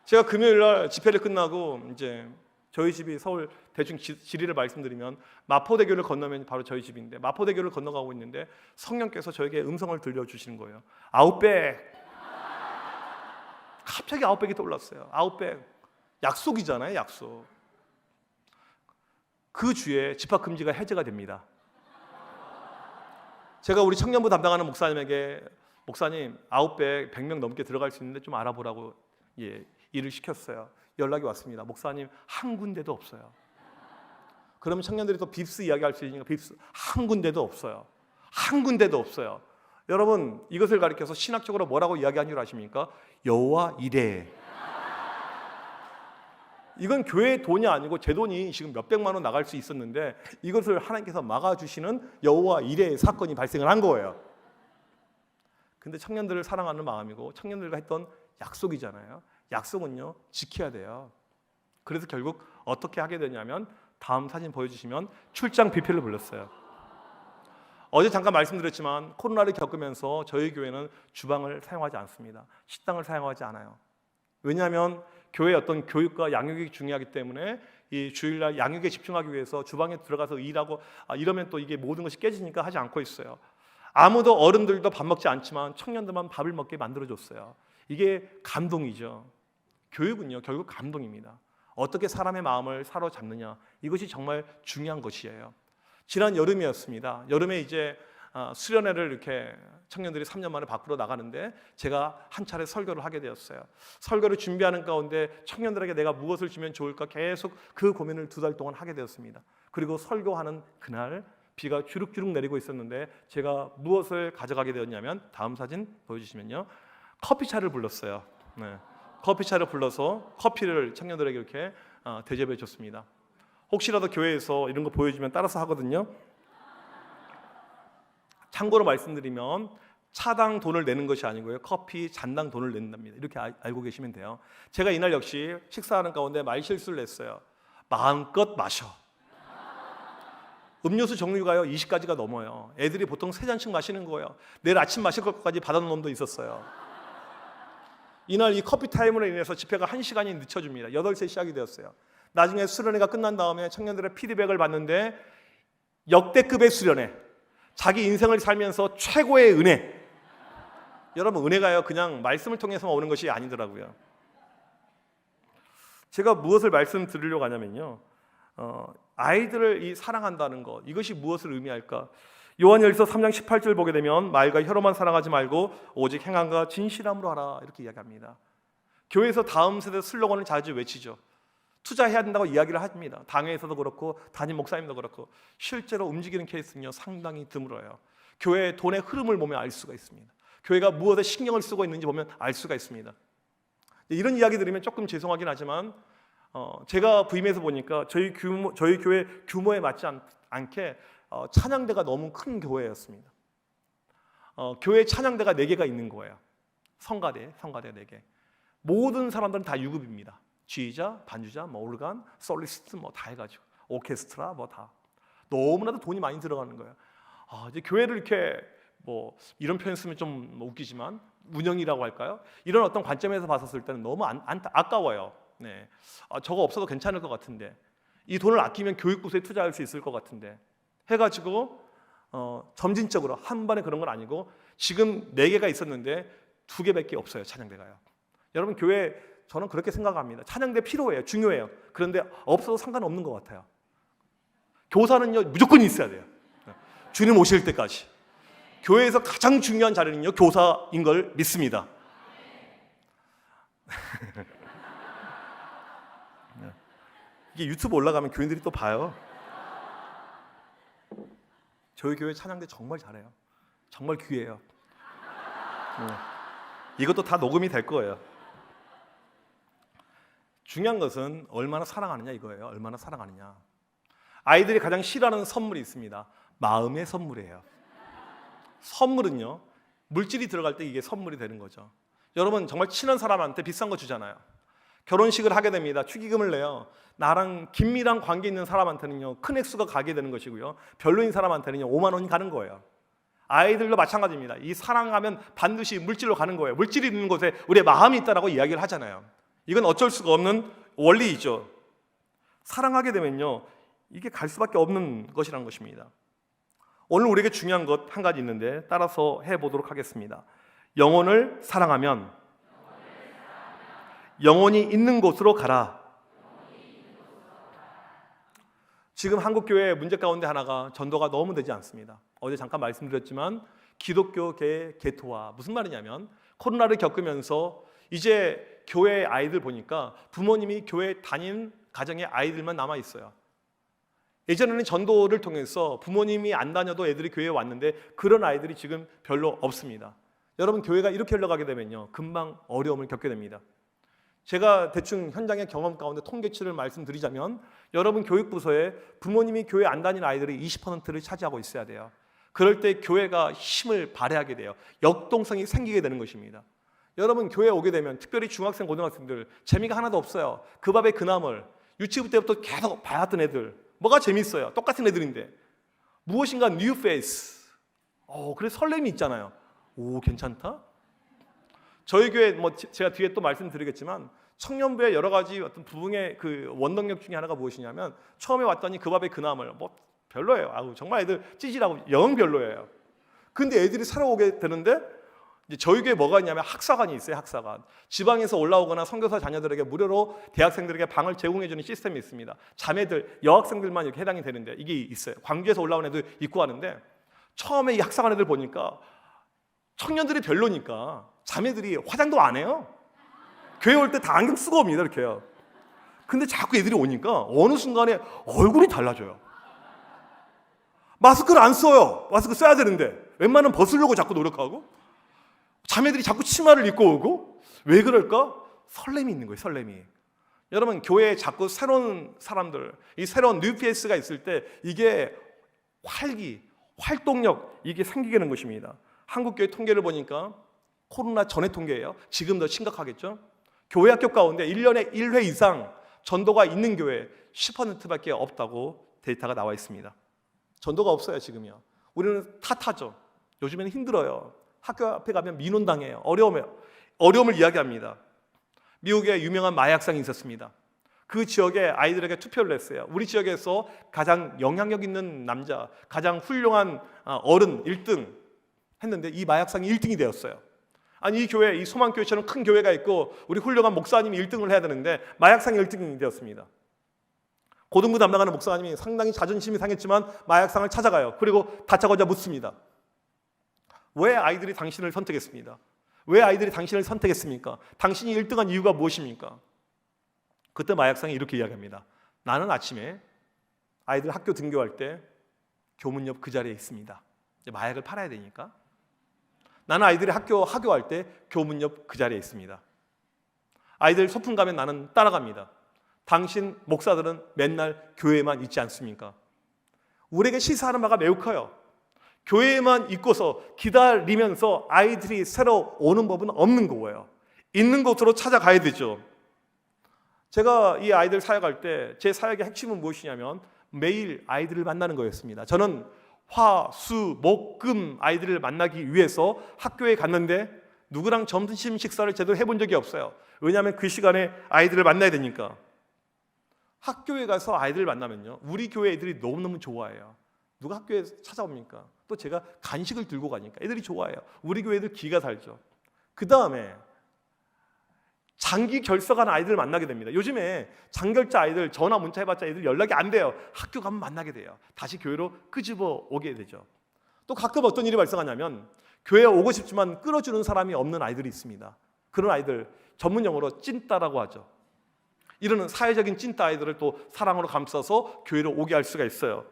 제가 금요일 날 집회를 끝나고 이제 저희 집이 서울 대충 지리를 말씀드리면 마포대교를 건너면 바로 저희 집인데 마포대교를 건너가고 있는데 성령께서 저에게 음성을 들려주시는 거예요. 아웃백. 갑자기 아웃백이 떠올랐어요. 아웃백. 약속이잖아요. 약속. 그 주에 집합금지가 해제가 됩니다. 제가 우리 청년부 담당하는 목사님에게 목사님 아웃백 100명 넘게 들어갈 수 있는데 좀 알아보라고 일을 시켰어요. 연락이 왔습니다. 목사님 한 군데도 없어요. 그러면 청년들이 또 빕스 이야기할 수 있으니까 빕스 한 군데도 없어요. 한 군데도 없어요. 여러분 이것을 가리켜서 신학적으로 뭐라고 이야기한 줄 아십니까? 여호와 이레. 이건 교회의 돈이 아니고 제 돈이 지금 몇백만 원 나갈 수 있었는데 이것을 하나님께서 막아주시는 여호와 이레의 사건이 발생을 한 거예요. 근데 청년들을 사랑하는 마음이고 청년들과 했던 약속이잖아요. 약속은요 지켜야 돼요. 그래서 결국 어떻게 하게 되냐면 다음 사진 보여주시면 출장 뷔페를 불렀어요. 어제 잠깐 말씀드렸지만 코로나를 겪으면서 저희 교회는 주방을 사용하지 않습니다. 식당을 사용하지 않아요. 왜냐하면 교회의 어떤 교육과 양육이 중요하기 때문에 이 주일날 양육에 집중하기 위해서 주방에 들어가서 일하고 이러면 또 이게 모든 것이 깨지니까 하지 않고 있어요. 아무도 어른들도 밥 먹지 않지만 청년들만 밥을 먹게 만들어줬어요. 이게 감동이죠. 교육은요 결국 감동입니다. 어떻게 사람의 마음을 사로잡느냐 이것이 정말 중요한 것이에요. 지난 여름이었습니다. 여름에 이제 수련회를 이렇게 청년들이 3년 만에 밖으로 나가는데 제가 한 차례 설교를 하게 되었어요. 설교를 준비하는 가운데 청년들에게 내가 무엇을 주면 좋을까 계속 그 고민을 2달 동안 하게 되었습니다. 그리고 설교하는 그날 비가 주룩주룩 내리고 있었는데 제가 무엇을 가져가게 되었냐면, 다음 사진 보여주시면요, 커피차를 불렀어요. 네. 커피차를 불러서 커피를 청년들에게 이렇게 대접해 줬습니다. 혹시라도 교회에서 이런 거 보여주면 따라서 하거든요. 참고로 말씀드리면 차당 돈을 내는 것이 아니고요, 커피 잔당 돈을 낸답니다. 이렇게 알고 계시면 돼요. 제가 이날 역시 식사하는 가운데 말실수를 했어요. 마음껏 마셔. 음료수 종류가요 20가지가 넘어요. 애들이 보통 3잔씩 마시는 거예요. 내일 아침 마실 것까지 받아놓은 놈도 있었어요. 이날 이 커피 타임으로 인해서 집회가 1시간이 늦춰집니다. 8시에 시작이 되었어요. 나중에 수련회가 끝난 다음에 청년들의 피드백을 받는데 역대급의 수련회, 자기 인생을 살면서 최고의 은혜. 여러분, 은혜가요 그냥 말씀을 통해서만 오는 것이 아니더라고요. 제가 무엇을 말씀드리려고 하냐면요, 아이들을 사랑한다는 것, 이것이 무엇을 의미할까? 요한일서 3장 18절 보게 되면 말과 혀로만 사랑하지 말고 오직 행함과 진실함으로 하라, 이렇게 이야기합니다. 교회에서 다음 세대 슬로건을 자주 외치죠. 투자해야 된다고 이야기를 합니다. 당회에서도 그렇고 담임 목사님도 그렇고. 실제로 움직이는 케이스는요 상당히 드물어요. 교회의 돈의 흐름을 보면 알 수가 있습니다. 교회가 무엇에 신경을 쓰고 있는지 보면 알 수가 있습니다. 이런 이야기 들으면 조금 죄송하긴 하지만 제가 부임해서 보니까 저희 교회 규모에 맞지 않게 찬양대가 너무 큰 교회였습니다. 교회 찬양대가 4개가 있는 거예요. 성가대 4개. 모든 사람들은 다 유급입니다. 지휘자, 반주자, 오르간, 솔리스트 다 해가지고 오케스트라 다. 너무나도 돈이 많이 들어가는 거예요. 이제 교회를 이렇게 이런 표현 쓰면 좀 웃기지만 운영이라고 할까요? 이런 어떤 관점에서 봤었을 때는 너무 아까워요. 네. 저거 없어도 괜찮을 것 같은데, 이 돈을 아끼면 교육부서에 투자할 수 있을 것 같은데 해가지고 점진적으로 한 번에 그런 건 아니고 지금 4개가 있었는데 2개밖에 없어요. 찬양대가요. 여러분, 교회 저는 그렇게 생각합니다. 찬양대 필요해요. 중요해요. 그런데 없어도 상관없는 것 같아요. 교사는요 무조건 있어야 돼요. 주님 오실 때까지. 교회에서 가장 중요한 자리는요 교사인 걸 믿습니다. 이게 유튜브 올라가면 교인들이 또 봐요. 저희 교회 찬양대 정말 잘해요. 정말 귀해요. 이것도 다 녹음이 될 거예요. 중요한 것은 얼마나 사랑하느냐 이거예요. 얼마나 사랑하느냐. 아이들이 가장 싫어하는 선물이 있습니다. 마음의 선물이에요. 선물은요 물질이 들어갈 때 이게 선물이 되는 거죠. 여러분, 정말 친한 사람한테 비싼 거 주잖아요. 결혼식을 하게 됩니다. 축의금을 내요. 나랑 긴밀한 관계 있는 사람한테는요 큰 액수가 가게 되는 것이고요, 별로인 사람한테는요 5만 원이 가는 거예요. 아이들도 마찬가지입니다. 이 사랑하면 반드시 물질로 가는 거예요. 물질이 있는 곳에 우리의 마음이 있다라고 이야기를 하잖아요. 이건 어쩔 수가 없는 원리이죠. 사랑하게 되면요 이게 갈 수밖에 없는 것이라는 것입니다. 오늘 우리에게 중요한 것 한 가지 있는데 따라서 해보도록 하겠습니다. 영혼을 사랑하면 영혼이 있는 곳으로 가라. 지금 한국교회의 문제 가운데 하나가 전도가 너무 되지 않습니다. 어제 잠깐 말씀드렸지만 기독교계의 개토화, 무슨 말이냐면 코로나를 겪으면서 이제 교회 아이들 보니까 부모님이 교회 다닌 가정의 아이들만 남아 있어요. 예전에는 전도를 통해서 부모님이 안 다녀도 애들이 교회에 왔는데 그런 아이들이 지금 별로 없습니다. 여러분, 교회가 이렇게 흘러가게 되면요 금방 어려움을 겪게 됩니다. 제가 대충 현장의 경험 가운데 통계치를 말씀드리자면 여러분, 교육부서에 부모님이 교회 안 다니는 아이들이 20%를 차지하고 있어야 돼요. 그럴 때 교회가 힘을 발휘하게 돼요. 역동성이 생기게 되는 것입니다. 여러분, 교회에 오게 되면 특별히 중학생, 고등학생들 재미가 하나도 없어요. 그 밥에 그 나물. 유치부 때부터 계속 봐왔던 애들. 뭐가 재밌어요? 똑같은 애들인데. 무엇인가 뉴 페이스. 그래 설렘이 있잖아요. 오, 괜찮다? 저희 교회 제가 뒤에 또 말씀드리겠지만 청년부의 여러 가지 어떤 부흥의 그 원동력 중에 하나가 무엇이냐면 처음에 왔더니 그 밥에 그 나물 별로예요. 정말 애들 찌질하고 영 별로예요. 근데 애들이 새로 오게 되는데 이제 저희 교회에 뭐가 있냐면 학사관이 있어요. 학사관. 지방에서 올라오거나 선교사 자녀들에게 무료로 대학생들에게 방을 제공해주는 시스템이 있습니다. 자매들, 여학생들만 이렇게 해당이 되는데 이게 있어요. 광주에서 올라온 애들 있고 하는데 처음에 이 학사관 애들 보니까 청년들이 별로니까 자매들이 화장도 안 해요. 교회 올 때 다 안경 쓰고 옵니다. 이렇게요. 근데 자꾸 애들이 오니까 어느 순간에 얼굴이 달라져요. 마스크를 안 써요. 마스크 써야 되는데 웬만하면 벗으려고 자꾸 노력하고, 자매들이 자꾸 치마를 입고 오고. 왜 그럴까? 설렘이 있는 거예요. 설렘이. 여러분, 교회에 자꾸 새로운 사람들, 이 새로운 뉴페이스가 있을 때 이게 활기, 활동력, 이게 생기게 되는 것입니다. 한국교회 통계를 보니까 코로나 전의 통계예요. 지금 더 심각하겠죠? 교회 학교 가운데 1년에 1회 이상 전도가 있는 교회 10%밖에 없다고 데이터가 나와 있습니다. 전도가 없어요. 지금이요. 우리는 탓하죠. 요즘에는 힘들어요. 학교 앞에 가면 민원당해요. 어려움을 이야기합니다. 미국에 유명한 마약상이 있었습니다. 그 지역에 아이들에게 투표를 했어요. 우리 지역에서 가장 영향력 있는 남자, 가장 훌륭한 어른 1등 했는데 이 마약상이 1등이 되었어요. 아니, 이 교회, 이 소망교회처럼 큰 교회가 있고 우리 훌륭한 목사님이 1등을 해야 되는데 마약상이 1등이 되었습니다. 고등부 담당하는 목사님이 상당히 자존심이 상했지만 마약상을 찾아가요. 그리고 다짜고짜 묻습니다. 왜 아이들이 당신을 선택했습니다. 왜 아이들이 당신을 선택했습니까? 당신이 1등한 이유가 무엇입니까? 그때 마약상이 이렇게 이야기합니다. 나는 아침에 아이들 학교 등교할 때 교문 옆 그 자리에 있습니다. 이제 마약을 팔아야 되니까. 나는 아이들이 학교할 때 교문 옆 그 자리에 있습니다. 아이들 소풍 가면 나는 따라갑니다. 당신 목사들은 맨날 교회에만 있지 않습니까? 우리에게 시사하는 바가 매우 커요. 교회에만 있고서 기다리면서 아이들이 새로 오는 법은 없는 거예요. 있는 곳으로 찾아가야 되죠. 제가 이 아이들 사역할 때 제 사역의 핵심은 무엇이냐면 매일 아이들을 만나는 거였습니다. 저는 화, 수, 목, 금 아이들을 만나기 위해서 학교에 갔는데 누구랑 점심 식사를 제대로 해본 적이 없어요. 왜냐하면 그 시간에 아이들을 만나야 되니까. 학교에 가서 아이들을 만나면요, 우리 교회 애들이 너무너무 좋아해요. 누가 학교에 찾아옵니까? 또 제가 간식을 들고 가니까 애들이 좋아해요. 우리 교회 애들 기가 살죠. 그 다음에 장기 결석한 아이들을 만나게 됩니다. 요즘에 장결자 아이들 전화 문자 해봤자 애들 연락이 안 돼요. 학교 가면 만나게 돼요. 다시 교회로 끄집어 오게 되죠. 또 가끔 어떤 일이 발생하냐면 교회에 오고 싶지만 끌어주는 사람이 없는 아이들이 있습니다. 그런 아이들 전문 용어로 찐따라고 하죠. 이런 사회적인 찐따 아이들을 또 사랑으로 감싸서 교회로 오게 할 수가 있어요.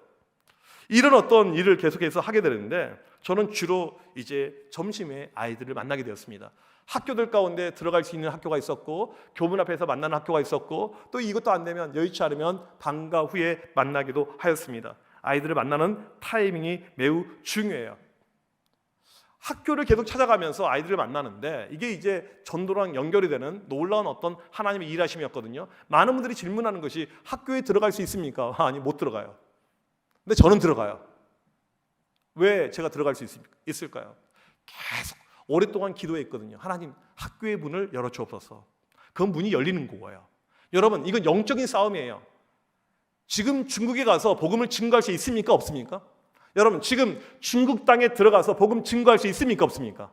이런 어떤 일을 계속해서 하게 되는데 저는 주로 이제 점심에 아이들을 만나게 되었습니다. 학교들 가운데 들어갈 수 있는 학교가 있었고 교문 앞에서 만나는 학교가 있었고 또 이것도 안 되면 여의치 않으면 방과 후에 만나기도 하였습니다. 아이들을 만나는 타이밍이 매우 중요해요. 학교를 계속 찾아가면서 아이들을 만나는데 이게 이제 전도랑 연결이 되는 놀라운 어떤 하나님의 일하심이었거든요. 많은 분들이 질문하는 것이 학교에 들어갈 수 있습니까? 아니, 못 들어가요. 근데 저는 들어가요. 왜 제가 들어갈 수 있을까요? 계속 오랫동안 기도했거든요. 하나님, 학교의 문을 열어주옵소서. 그 문이 열리는 거예요. 여러분, 이건 영적인 싸움이에요. 지금 중국에 가서 복음을 증거할 수 있습니까? 없습니까? 여러분, 지금 중국 땅에 들어가서 복음 증거할 수 있습니까? 없습니까?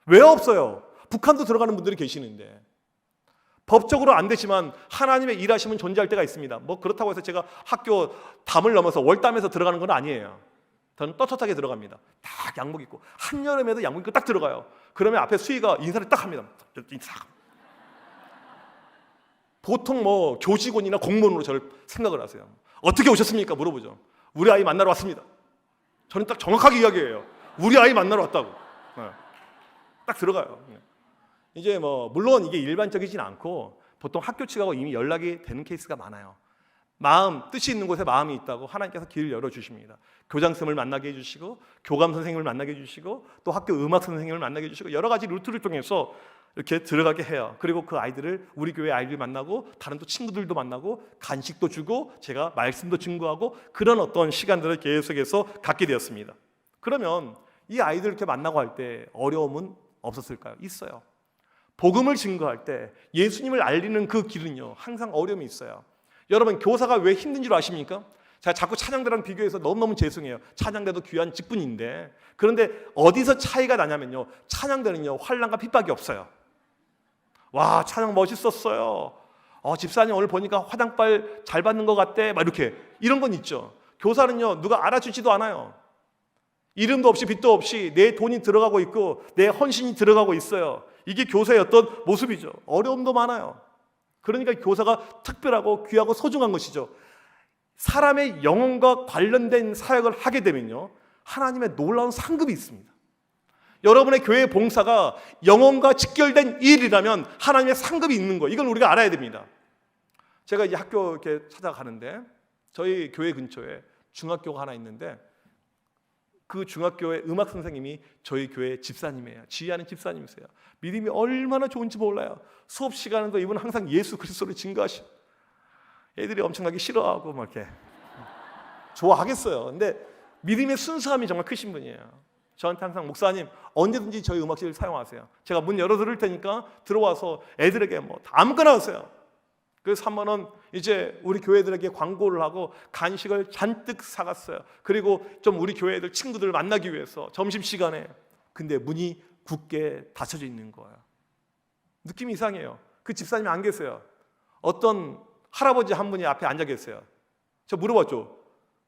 왜 없어요? 북한도 들어가는 분들이 계시는데. 법적으로 안 되지만 하나님의 일하심은 존재할 때가 있습니다. 뭐 그렇다고 해서 제가 학교 담을 넘어서 월담에서 들어가는 건 아니에요. 저는 떳떳하게 들어갑니다. 딱 양복 입고, 한여름에도 양복 입고 딱 들어가요. 그러면 앞에 수의가 인사를 딱 합니다. 보통 뭐 교직원이나 공무원으로 저를 생각을 하세요. 어떻게 오셨습니까? 물어보죠. 우리 아이 만나러 왔습니다. 저는 딱 정확하게 이야기해요. 우리 아이 만나러 왔다고. 딱 들어가요. 이제 뭐 물론 이게 일반적이진 않고 보통 학교 측하고 이미 연락이 되는 케이스가 많아요. 뜻이 있는 곳에 마음이 있다고 하나님께서 길을 열어주십니다. 교장선생님을 만나게 해주시고 교감 선생님을 만나게 해주시고 또 학교 음악 선생님을 만나게 해주시고 여러 가지 루트를 통해서 이렇게 들어가게 해요. 그리고 그 아이들을 우리 교회 아이들 만나고 다른 또 친구들도 만나고 간식도 주고 제가 말씀도 증거하고 그런 어떤 시간들을 계속해서 갖게 되었습니다. 그러면 이 아이들 이렇게 만나고 할 때 어려움은 없었을까요? 있어요. 복음을 증거할 때 예수님을 알리는 그 길은요 항상 어려움이 있어요. 여러분, 교사가 왜 힘든 줄 아십니까? 제가 자꾸 찬양대랑 비교해서 너무너무 죄송해요. 찬양대도 귀한 직분인데 그런데 어디서 차이가 나냐면요, 찬양대는요 환난과 핍박이 없어요. 와, 찬양 멋있었어요. 집사님 오늘 보니까 화장발 잘 받는 것 같대. 막 이렇게 이런 건 있죠. 교사는요 누가 알아주지도 않아요. 이름도 없이 빚도 없이 내 돈이 들어가고 있고 내 헌신이 들어가고 있어요. 이게 교사의 어떤 모습이죠. 어려움도 많아요. 그러니까 교사가 특별하고 귀하고 소중한 것이죠. 사람의 영혼과 관련된 사역을 하게 되면요, 하나님의 놀라운 상급이 있습니다. 여러분의 교회 봉사가 영혼과 직결된 일이라면 하나님의 상급이 있는 거예요. 이걸 우리가 알아야 됩니다. 제가 이제 학교 이렇게 찾아가는데 저희 교회 근처에 중학교가 하나 있는데 그 중학교의 음악 선생님이 저희 교회 집사님이에요. 지휘하는 집사님이세요. 믿음이 얼마나 좋은지 몰라요. 수업 시간에도 이분 항상 예수 그리스도를 증거하시고 애들이 엄청나게 싫어하고 막 이렇게 좋아하겠어요. 근데 믿음의 순수함이 정말 크신 분이에요. 저한테 항상 목사님 언제든지 저희 음악실을 사용하세요. 제가 문 열어드릴 테니까 들어와서 애들에게 뭐 아무거나 하세요. 그래서 3만 원 이제 우리 교회들에게 광고를 하고 간식을 잔뜩 사갔어요. 그리고 좀 우리 교회 애들 친구들을 만나기 위해서 점심시간에. 근데 문이 굳게 닫혀져 있는 거예요. 느낌이 이상해요. 그 집사님이 안 계세요. 어떤 할아버지 한 분이 앞에 앉아 계세요. 제가 물어봤죠.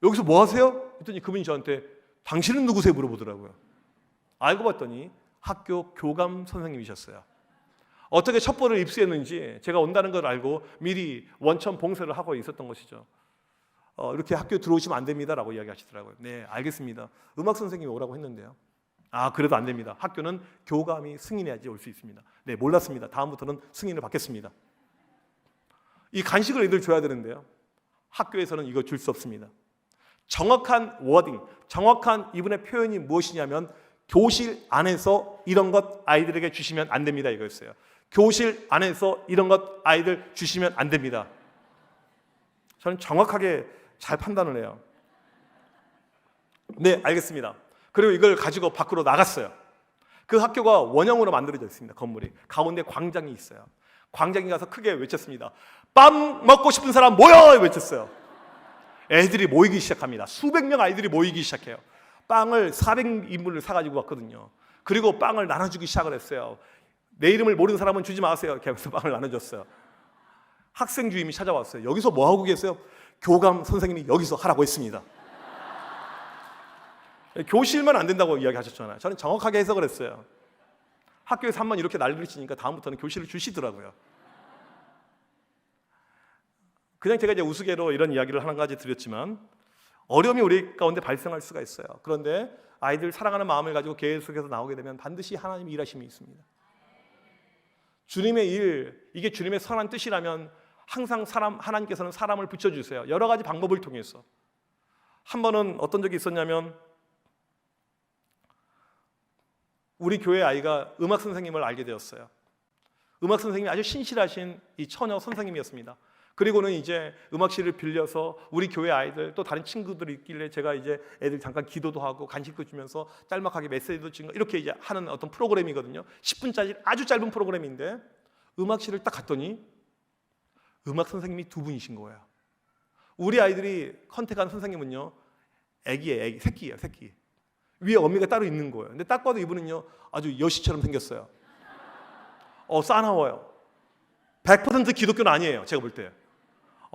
여기서 뭐 하세요? 했더니 그분이 저한테 당신은 누구세요? 물어보더라고요. 알고 봤더니 학교 교감 선생님이셨어요. 어떻게 첩보를 입수했는지 제가 온다는 걸 알고 미리 원천 봉쇄를 하고 있었던 것이죠. 이렇게 학교에 들어오시면 안 됩니다라고 이야기하시더라고요. 네, 알겠습니다. 음악 선생님이 오라고 했는데요. 아, 그래도 안 됩니다. 학교는 교감이 승인해야지 올 수 있습니다. 네, 몰랐습니다. 다음부터는 승인을 받겠습니다. 이 간식을 애들 줘야 되는데요. 학교에서는 이거 줄 수 없습니다. 정확한 워딩, 정확한 이분의 표현이 무엇이냐면 교실 안에서 이런 것 아이들에게 주시면 안 됩니다 이거였어요. 교실 안에서 이런 것 아이들 주시면 안 됩니다. 저는 정확하게 잘 판단을 해요. 네, 알겠습니다. 그리고 이걸 가지고 밖으로 나갔어요. 그 학교가 원형으로 만들어져 있습니다. 건물이. 가운데 광장이 있어요. 광장에 가서 크게 외쳤습니다. 빵 먹고 싶은 사람 모여! 외쳤어요. 애들이 모이기 시작합니다. 수백 명 아이들이 모이기 시작해요. 빵을 400인분을 사가지고 왔거든요. 그리고 빵을 나눠주기 시작을 했어요. 내 이름을 모르는 사람은 주지 마세요. 이렇게 하면서 빵을 나눠줬어요. 학생 주임이 찾아왔어요. 여기서 뭐 하고 계세요? 교감 선생님이 여기서 하라고 했습니다. 교실만 안 된다고 이야기하셨잖아요. 저는 정확하게 해석을 했어요. 학교에서 한 번 이렇게 난리를 치니까 다음부터는 교실을 주시더라고요. 그냥 제가 이제 우스개로 이런 이야기를 한 가지 드렸지만 어려움이 우리 가운데 발생할 수가 있어요. 그런데 아이들 사랑하는 마음을 가지고 계속해서 나오게 되면 반드시 하나님의 일하심이 있습니다. 주님의 일, 이게 주님의 선한 뜻이라면 항상 하나님께서는 사람을 붙여주세요. 여러 가지 방법을 통해서. 한 번은 어떤 적이 있었냐면 우리 교회 아이가 음악 선생님을 알게 되었어요. 음악 선생님이 아주 신실하신 이 처녀 선생님이었습니다. 그리고는 이제 음악실을 빌려서 우리 교회 아이들 또 다른 친구들이 있길래 제가 이제 애들 잠깐 기도도 하고 간식도 주면서 짤막하게 메시지도 주고 이렇게 이제 하는 어떤 프로그램이거든요. 10분짜리 아주 짧은 프로그램인데 음악실을 딱 갔더니 음악 선생님이 두 분이신 거예요. 우리 아이들이 컨택한 선생님은요, 애기예요, 애기, 새끼예요, 새끼. 위에 어미가 따로 있는 거예요. 근데 딱 봐도 이분은요, 아주 여시처럼 생겼어요. 싸나워요. 100% 기독교는 아니에요, 제가 볼 때.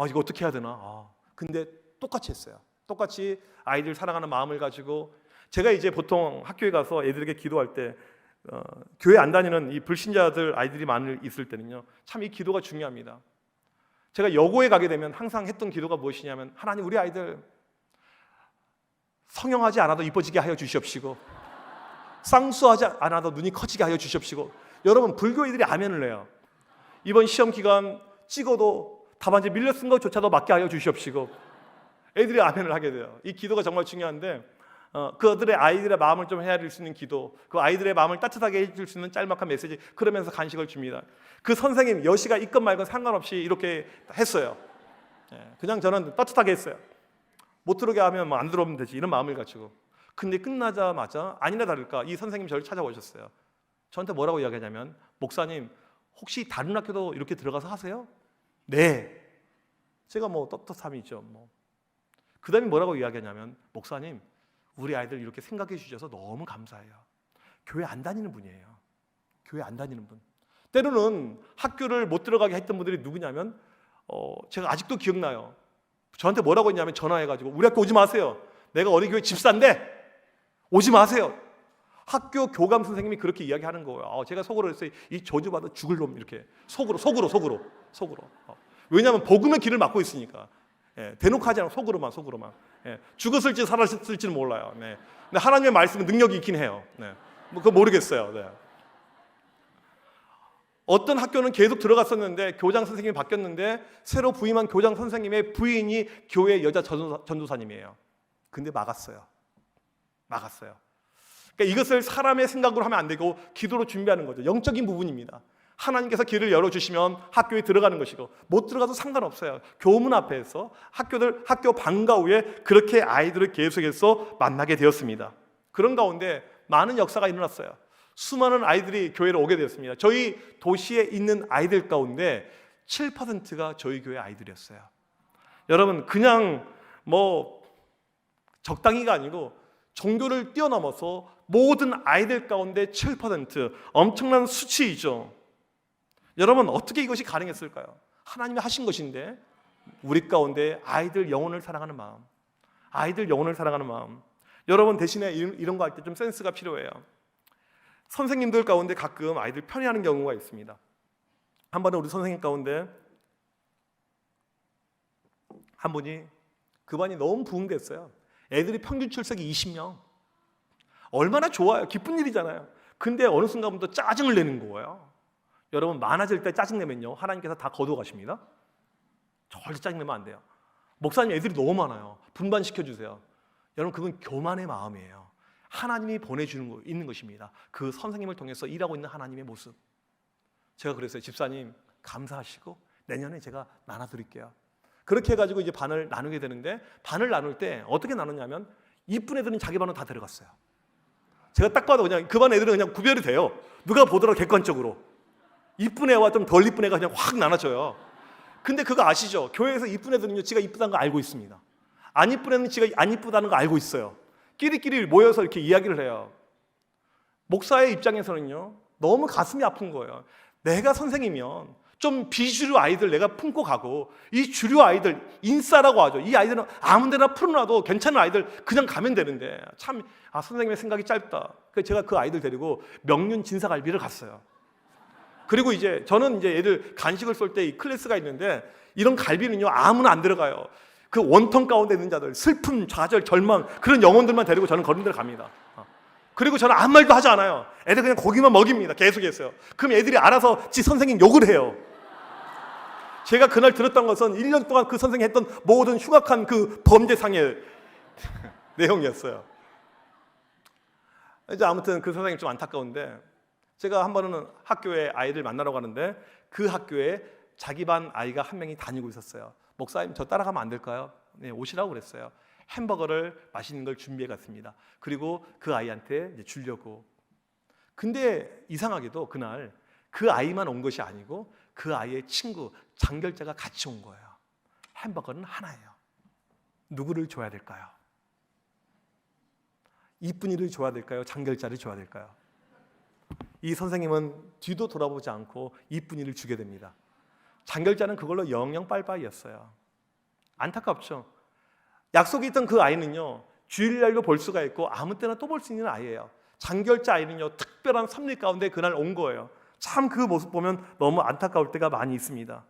이거 어떻게 해야 되나? 근데 똑같이 했어요. 똑같이 아이들 사랑하는 마음을 가지고 제가 이제 보통 학교에 가서 애들에게 기도할 때 교회 안 다니는 이 불신자들 아이들이 많이 있을 때는요, 참 이 기도가 중요합니다. 제가 여고에 가게 되면 항상 했던 기도가 무엇이냐면 하나님 우리 아이들 성형하지 않아도 이뻐지게 하여 주시옵시고 쌍수하지 않아도 눈이 커지게 하여 주시옵시고. 여러분 불교인들이 아멘을 해요. 이번 시험 기간 찍어도 답안지 밀려 쓴 것조차도 맞게 하여 주시옵시고. 애들이 아멘을 하게 돼요. 이 기도가 정말 중요한데 그들의 아이들의 마음을 좀 헤아릴 수 있는 기도, 그 아이들의 마음을 따뜻하게 해줄 수 있는 짤막한 메시지, 그러면서 간식을 줍니다. 그 선생님 여시가 있건 말건 상관없이 이렇게 했어요. 그냥 저는 따뜻하게 했어요. 못 들어오게 하면 안 들어오면 되지, 이런 마음을 가지고. 근데 끝나자마자 아니나 다를까 이 선생님이 저를 찾아오셨어요. 저한테 뭐라고 이야기하냐면, 목사님 혹시 다른 학교도 이렇게 들어가서 하세요? 네. 제가 떳떳함이죠. 그 다음에 뭐라고 이야기하냐면, 목사님 우리 아이들 이렇게 생각해 주셔서 너무 감사해요. 교회 안 다니는 분이에요. 교회 안 다니는 분. 때로는 학교를 못 들어가게 했던 분들이 누구냐면 제가 아직도 기억나요. 저한테 뭐라고 했냐면 전화해가지고 우리 학교 오지 마세요. 내가 어린이교회 집사인데 오지 마세요. 학교 교감 선생님이 그렇게 이야기하는 거예요. 제가 속으로 했어요. 이 저주받아 죽을 놈 이렇게 속으로. 왜냐하면 복음의 길을 막고 있으니까. 대놓고 하지 않고 속으로만. 죽었을지 살았을지는 몰라요. 네. 근데 하나님의 말씀은 능력이 있긴 해요. 네. 그거 모르겠어요. 네. 어떤 학교는 계속 들어갔었는데 교장 선생님이 바뀌었는데 새로 부임한 교장 선생님의 부인이 교회 여자 전도사님이에요. 근데 막았어요. 그러니까 이것을 사람의 생각으로 하면 안 되고 기도로 준비하는 거죠. 영적인 부분입니다. 하나님께서 길을 열어주시면 학교에 들어가는 것이고 못 들어가도 상관없어요. 교문 앞에서 학교 방과 후에 그렇게 아이들을 계속해서 만나게 되었습니다. 그런 가운데 많은 역사가 일어났어요. 수많은 아이들이 교회로 오게 되었습니다. 저희 도시에 있는 아이들 가운데 7%가 저희 교회 아이들이었어요. 여러분 그냥 적당히가 아니고 종교를 뛰어넘어서 모든 아이들 가운데 7% 엄청난 수치이죠. 여러분 어떻게 이것이 가능했을까요? 하나님이 하신 것인데 우리 가운데 아이들 영혼을 사랑하는 마음. 여러분 대신에 이런 거 할 때 좀 센스가 필요해요. 선생님들 가운데 가끔 아이들 편애하는 경우가 있습니다. 한 번은 우리 선생님 가운데 한 분이 그 반이 너무 부흥됐어요. 애들이 평균 출석이 20명. 얼마나 좋아요. 기쁜 일이잖아요. 근데 어느 순간부터 짜증을 내는 거예요. 여러분 많아질 때 짜증내면요 하나님께서 다 거두어 가십니다. 절대 짜증내면 안 돼요. 목사님 애들이 너무 많아요. 분반시켜주세요. 여러분 그건 교만의 마음이에요. 하나님이 보내주는 있는 것입니다. 그 선생님을 통해서 일하고 있는 하나님의 모습. 제가 그랬어요. 집사님 감사하시고 내년에 제가 나눠드릴게요. 그렇게 해가지고 이제 반을 나누게 되는데 반을 나눌 때 어떻게 나눴냐면 이쁜 애들은 자기 반으로 다 들어갔어요. 제가 딱 봐도 그냥 그 반 애들은 그냥 구별이 돼요. 누가 보더라도 객관적으로. 이쁜 애와 좀 덜 이쁜 애가 그냥 확 나눠져요. 근데 그거 아시죠? 교회에서 이쁜 애들은요 지가 이쁘다는 거 알고 있습니다. 안 이쁜 애는 지가 안 이쁘다는 거 알고 있어요. 끼리끼리 모여서 이렇게 이야기를 해요. 목사의 입장에서는요 너무 가슴이 아픈 거예요. 내가 선생이면 좀 비주류 아이들 내가 품고 가고 이 주류 아이들 인싸라고 하죠. 이 아이들은 아무 데나 풀어놔도 괜찮은 아이들 그냥 가면 되는데 참 선생님의 생각이 짧다. 그래서 제가 그 아이들 데리고 명륜 진사갈비를 갔어요. 그리고 이제 저는 이제 애들 간식을 쏠 때 이 클래스가 있는데 이런 갈비는요 아무나 안 들어가요. 그 원통 가운데 있는 자들 슬픔, 좌절, 절망 그런 영혼들만 데리고 저는 그런 데를 갑니다. 그리고 저는 아무 말도 하지 않아요. 애들 그냥 고기만 먹입니다. 계속했어요. 그럼 애들이 알아서 지 선생님 욕을 해요. 제가 그날 들었던 것은 1년 동안 그 선생님이 했던 모든 흉악한 그 범죄상의 내용이었어요. 이제 아무튼 그 선생님 좀 안타까운데 제가 한 번은 학교에 아이들 만나러 가는데 그 학교에 자기 반 아이가 한 명이 다니고 있었어요. 목사님 저 따라가면 안 될까요? 네, 오시라고 그랬어요. 햄버거를 맛있는 걸 준비해 갔습니다. 그리고 그 아이한테 이제 주려고. 근데 이상하게도 그날 그 아이만 온 것이 아니고 그 아이의 친구 장결자가 같이 온 거예요. 햄버거는 하나예요. 누구를 줘야 될까요? 이쁜이를 줘야 될까요? 장결자를 줘야 될까요? 이 선생님은 뒤도 돌아보지 않고 이쁜이를 주게 됩니다. 장결자는 그걸로 영영 빨빠이였어요. 안타깝죠? 약속이 있던 그 아이는요 주일날도 볼 수가 있고 아무 때나 또 볼 수 있는 아이예요. 장결자 아이는요 특별한 섭리 가운데 그날 온 거예요. 참 그 모습 보면 너무 안타까울 때가 많이 있습니다.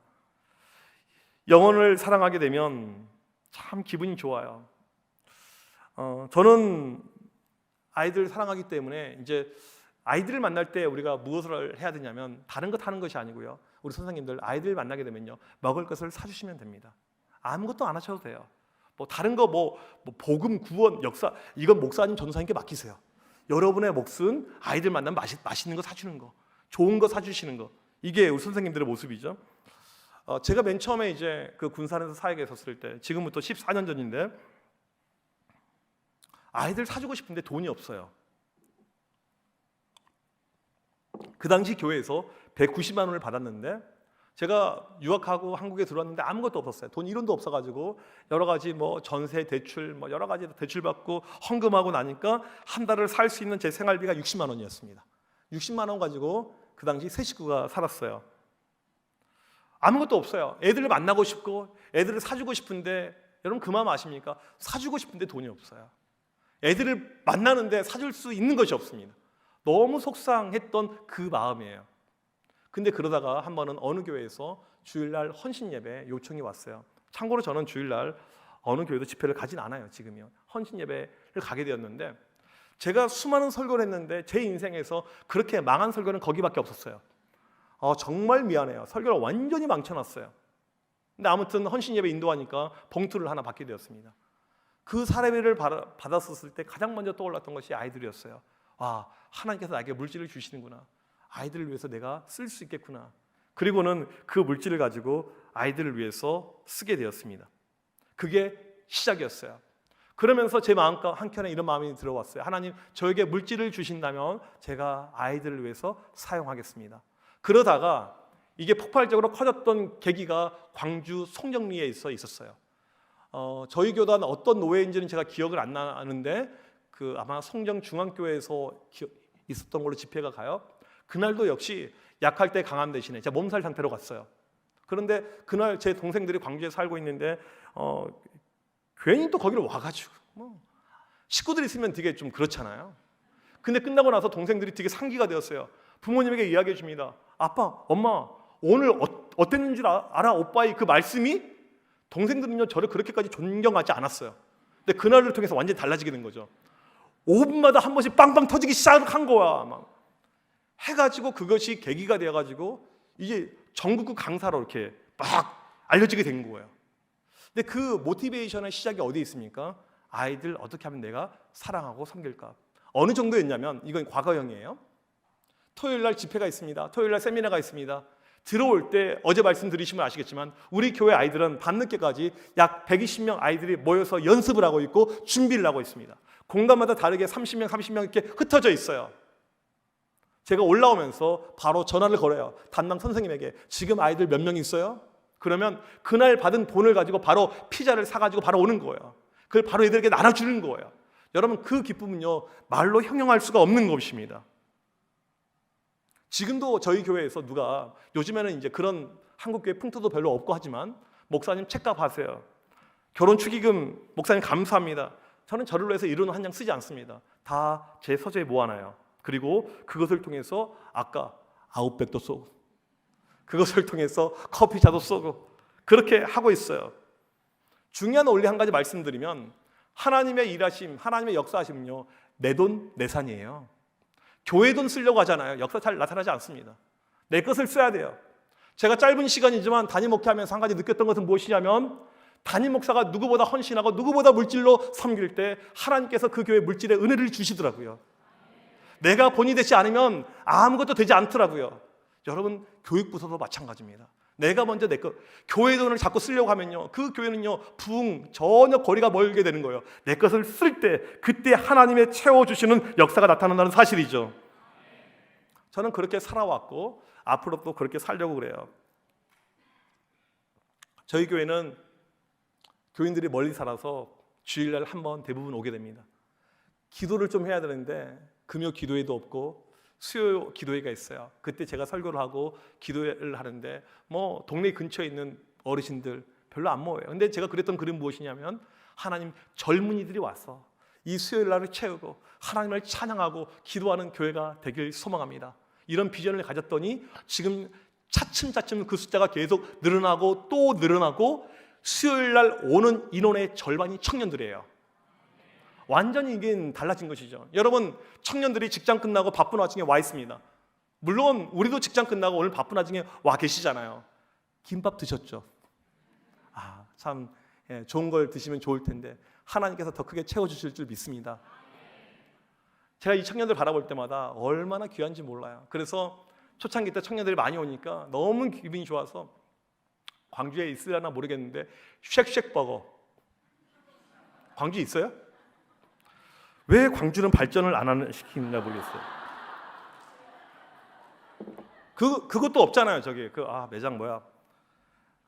영혼을 사랑하게 되면 참 기분이 좋아요. 저는 아이들 사랑하기 때문에 이제 아이들을 만날 때 우리가 무엇을 해야 되냐면 다른 것 하는 것이 아니고요. 우리 선생님들 아이들 만나게 되면요 먹을 것을 사주시면 됩니다. 아무것도 안 하셔도 돼요. 뭐 다른 거 뭐 복음 구원 역사 이건 목사님 전도사님께 맡기세요. 여러분의 몫은 아이들 만나면 맛있는 거 사주는 거, 좋은 거 사주시는 거. 이게 우리 선생님들의 모습이죠. 제가 맨 처음에 이제 그 군산에서 사역에 섰을 때 지금부터 14년 전인데 아이들 사주고 싶은데 돈이 없어요. 그 당시 교회에서 190만 원을 받았는데 제가 유학하고 한국에 들어왔는데 아무것도 없었어요. 돈 1원도 없어가지고 여러 가지 뭐 전세 대출 뭐 여러 가지 대출 받고 헌금하고 나니까 한 달을 살 수 있는 제 생활비가 60만 원이었습니다. 60만 원 가지고 그 당시 세 식구가 살았어요. 아무것도 없어요. 애들을 만나고 싶고 애들을 사주고 싶은데 여러분 그 마음 아십니까? 사주고 싶은데 돈이 없어요. 애들을 만나는데 사줄 수 있는 것이 없습니다. 너무 속상했던 그 마음이에요. 근데 그러다가 한 번은 어느 교회에서 주일날 헌신 예배 요청이 왔어요. 참고로 저는 주일날 어느 교회도 집회를 가진 않아요. 지금요. 헌신 예배를 가게 되었는데 제가 수많은 설교를 했는데 제 인생에서 그렇게 망한 설교는 거기밖에 없었어요. 정말 미안해요. 설교를 완전히 망쳐놨어요. 근데 아무튼 헌신 예배 인도하니까 봉투를 하나 받게 되었습니다. 그 사례를 받았었을 때 가장 먼저 떠올랐던 것이 아이들이었어요. 와, 하나님께서 나에게 물질을 주시는구나. 아이들을 위해서 내가 쓸 수 있겠구나. 그리고는 그 물질을 가지고 아이들을 위해서 쓰게 되었습니다. 그게 시작이었어요. 그러면서 제 마음 한켠에 이런 마음이 들어왔어요. 하나님, 저에게 물질을 주신다면 제가 아이들을 위해서 사용하겠습니다. 그러다가 이게 폭발적으로 커졌던 계기가 광주 송정리에 있었어요. 저희 교단 어떤 노예인지는 제가 기억을 안 나는데 아마 송정중앙교회에서 있었던 걸로 집회가 가요. 그날도 역시 약할 때 강함 대신에 제가 몸살 상태로 갔어요. 그런데 그날 제 동생들이 광주에 살고 있는데 괜히 또 거기를 와가지고 식구들이 있으면 되게 좀 그렇잖아요. 근데 끝나고 나서 동생들이 되게 상기가 되었어요. 부모님에게 이야기해 줍니다. 아빠, 엄마, 오늘 어땠는지 알아? 오빠의 그 말씀이? 동생들은요 저를 그렇게까지 존경하지 않았어요. 근데 그날을 통해서 완전히 달라지게 된 거죠. 5분마다 한 번씩 빵빵 터지기 시작한 거야. 막 해가지고 그것이 계기가 되어가지고 이게 전국구 강사로 이렇게 막 알려지게 된 거예요. 근데 그 모티베이션의 시작이 어디에 있습니까? 아이들 어떻게 하면 내가 사랑하고 섬길까? 어느 정도였냐면 이건 과거형이에요. 토요일 날 집회가 있습니다. 토요일 날 세미나가 있습니다. 들어올 때 어제 말씀 들으시면 아시겠지만 우리 교회 아이들은 밤늦게까지 약 120명 아이들이 모여서 연습을 하고 있고 준비를 하고 있습니다. 공간마다 다르게 30명 이렇게 흩어져 있어요. 제가 올라오면서 바로 전화를 걸어요. 담당 선생님에게 지금 아이들 몇 명 있어요? 그러면 그날 받은 돈을 가지고 바로 피자를 사가지고 바로 오는 거예요. 그걸 바로 애들에게 나눠주는 거예요. 여러분 그 기쁨은요 말로 형용할 수가 없는 것입니다. 지금도 저희 교회에서 누가 요즘에는 이제 그런 한국교회 풍토도 별로 없고 하지만 목사님 책값 하세요. 결혼 축의금 목사님 감사합니다. 저는 저를 위해서 이론 한 장 쓰지 않습니다. 다 제 서재에 모아놔요. 그리고 그것을 통해서 아까 아웃백도 쏘고 그것을 통해서 커피차도 쏘고 그렇게 하고 있어요. 중요한 원리 한 가지 말씀드리면 하나님의 일하심, 하나님의 역사하심은요 내 돈, 내 산이에요. 교회 돈 쓰려고 하잖아요. 역사 잘 나타나지 않습니다. 내 것을 써야 돼요. 제가 짧은 시간이지만 담임 목회하면서 한 가지 느꼈던 것은 무엇이냐면 담임 목사가 누구보다 헌신하고 누구보다 물질로 섬길 때 하나님께서 그 교회 물질에 은혜를 주시더라고요. 내가 본이 되지 않으면 아무것도 되지 않더라고요. 여러분 교육부서도 마찬가지입니다. 내가 먼저 내 것, 교회 돈을 자꾸 쓰려고 하면요 그 교회는요 전혀 거리가 멀게 되는 거예요. 내 것을 쓸 때 그때 하나님의 채워주시는 역사가 나타난다는 사실이죠. 저는 그렇게 살아왔고 앞으로 또 그렇게 살려고 그래요. 저희 교회는 교인들이 멀리 살아서 주일날 한 번 대부분 오게 됩니다. 기도를 좀 해야 되는데 금요 기도회도 없고 수요 기도회가 있어요. 그때 제가 설교를 하고 기도를 하는데 동네 근처에 있는 어르신들 별로 안 모여요. 근데 제가 그랬던 그림은 무엇이냐면 하나님 젊은이들이 와서 이 수요일 날을 채우고 하나님을 찬양하고 기도하는 교회가 되길 소망합니다. 이런 비전을 가졌더니 지금 차츰차츰 그 숫자가 계속 늘어나고 또 늘어나고 수요일 날 오는 인원의 절반이 청년들이에요. 완전히 이게 달라진 것이죠. 여러분 청년들이 직장 끝나고 바쁜 와중에 와 있습니다. 물론 우리도 직장 끝나고 오늘 바쁜 와중에 와 계시잖아요. 김밥 드셨죠? 참 좋은 걸 드시면 좋을 텐데 하나님께서 더 크게 채워주실 줄 믿습니다. 제가 이 청년들 바라볼 때마다 얼마나 귀한지 몰라요. 그래서 초창기 때 청년들이 많이 오니까 너무 기분이 좋아서 광주에 있으려나 모르겠는데 쉑쉑버거 광주에 있어요? 왜 광주는 발전을 안 시키는가 모르겠어요. 그것도 없잖아요. 저기 매장 뭐야?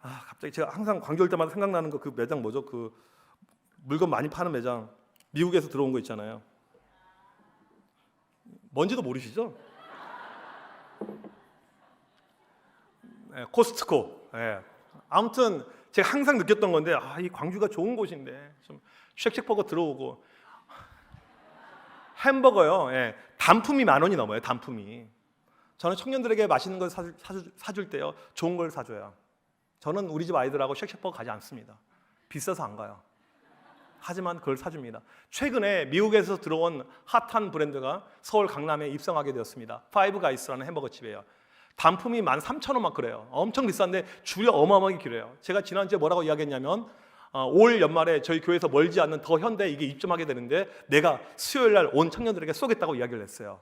갑자기 제가 항상 광주 올 때마다 생각나는 거 그 매장 뭐죠? 그 물건 많이 파는 매장 미국에서 들어온 거 있잖아요. 뭔지도 모르시죠? 코스트코. 아무튼 제가 항상 느꼈던 건데 이 광주가 좋은 곳인데 좀 쉑쉑버거 들어오고 햄버거요. 예, 단품이 10,000원이 넘어요. 단품이. 저는 청년들에게 맛있는 걸 사줄 때요, 좋은 걸 사줘요. 저는 우리 집 아이들하고 쉑쉑버거 가지 않습니다. 비싸서 안 가요. 하지만 그걸 사줍니다. 최근에 미국에서 들어온 핫한 브랜드가 서울 강남에 입성하게 되었습니다. 파이브 가이스라는 햄버거 집이에요. 단품이 13,000원 막 그래요. 엄청 비싼데 줄이 어마어마하게 길어요. 제가 지난주에 뭐라고 이야기했냐면 올 연말에 저희 교회에서 멀지 않는 더 현대에 이게 입점하게 되는데 내가 수요일 날 온 청년들에게 쏘겠다고 이야기를 했어요.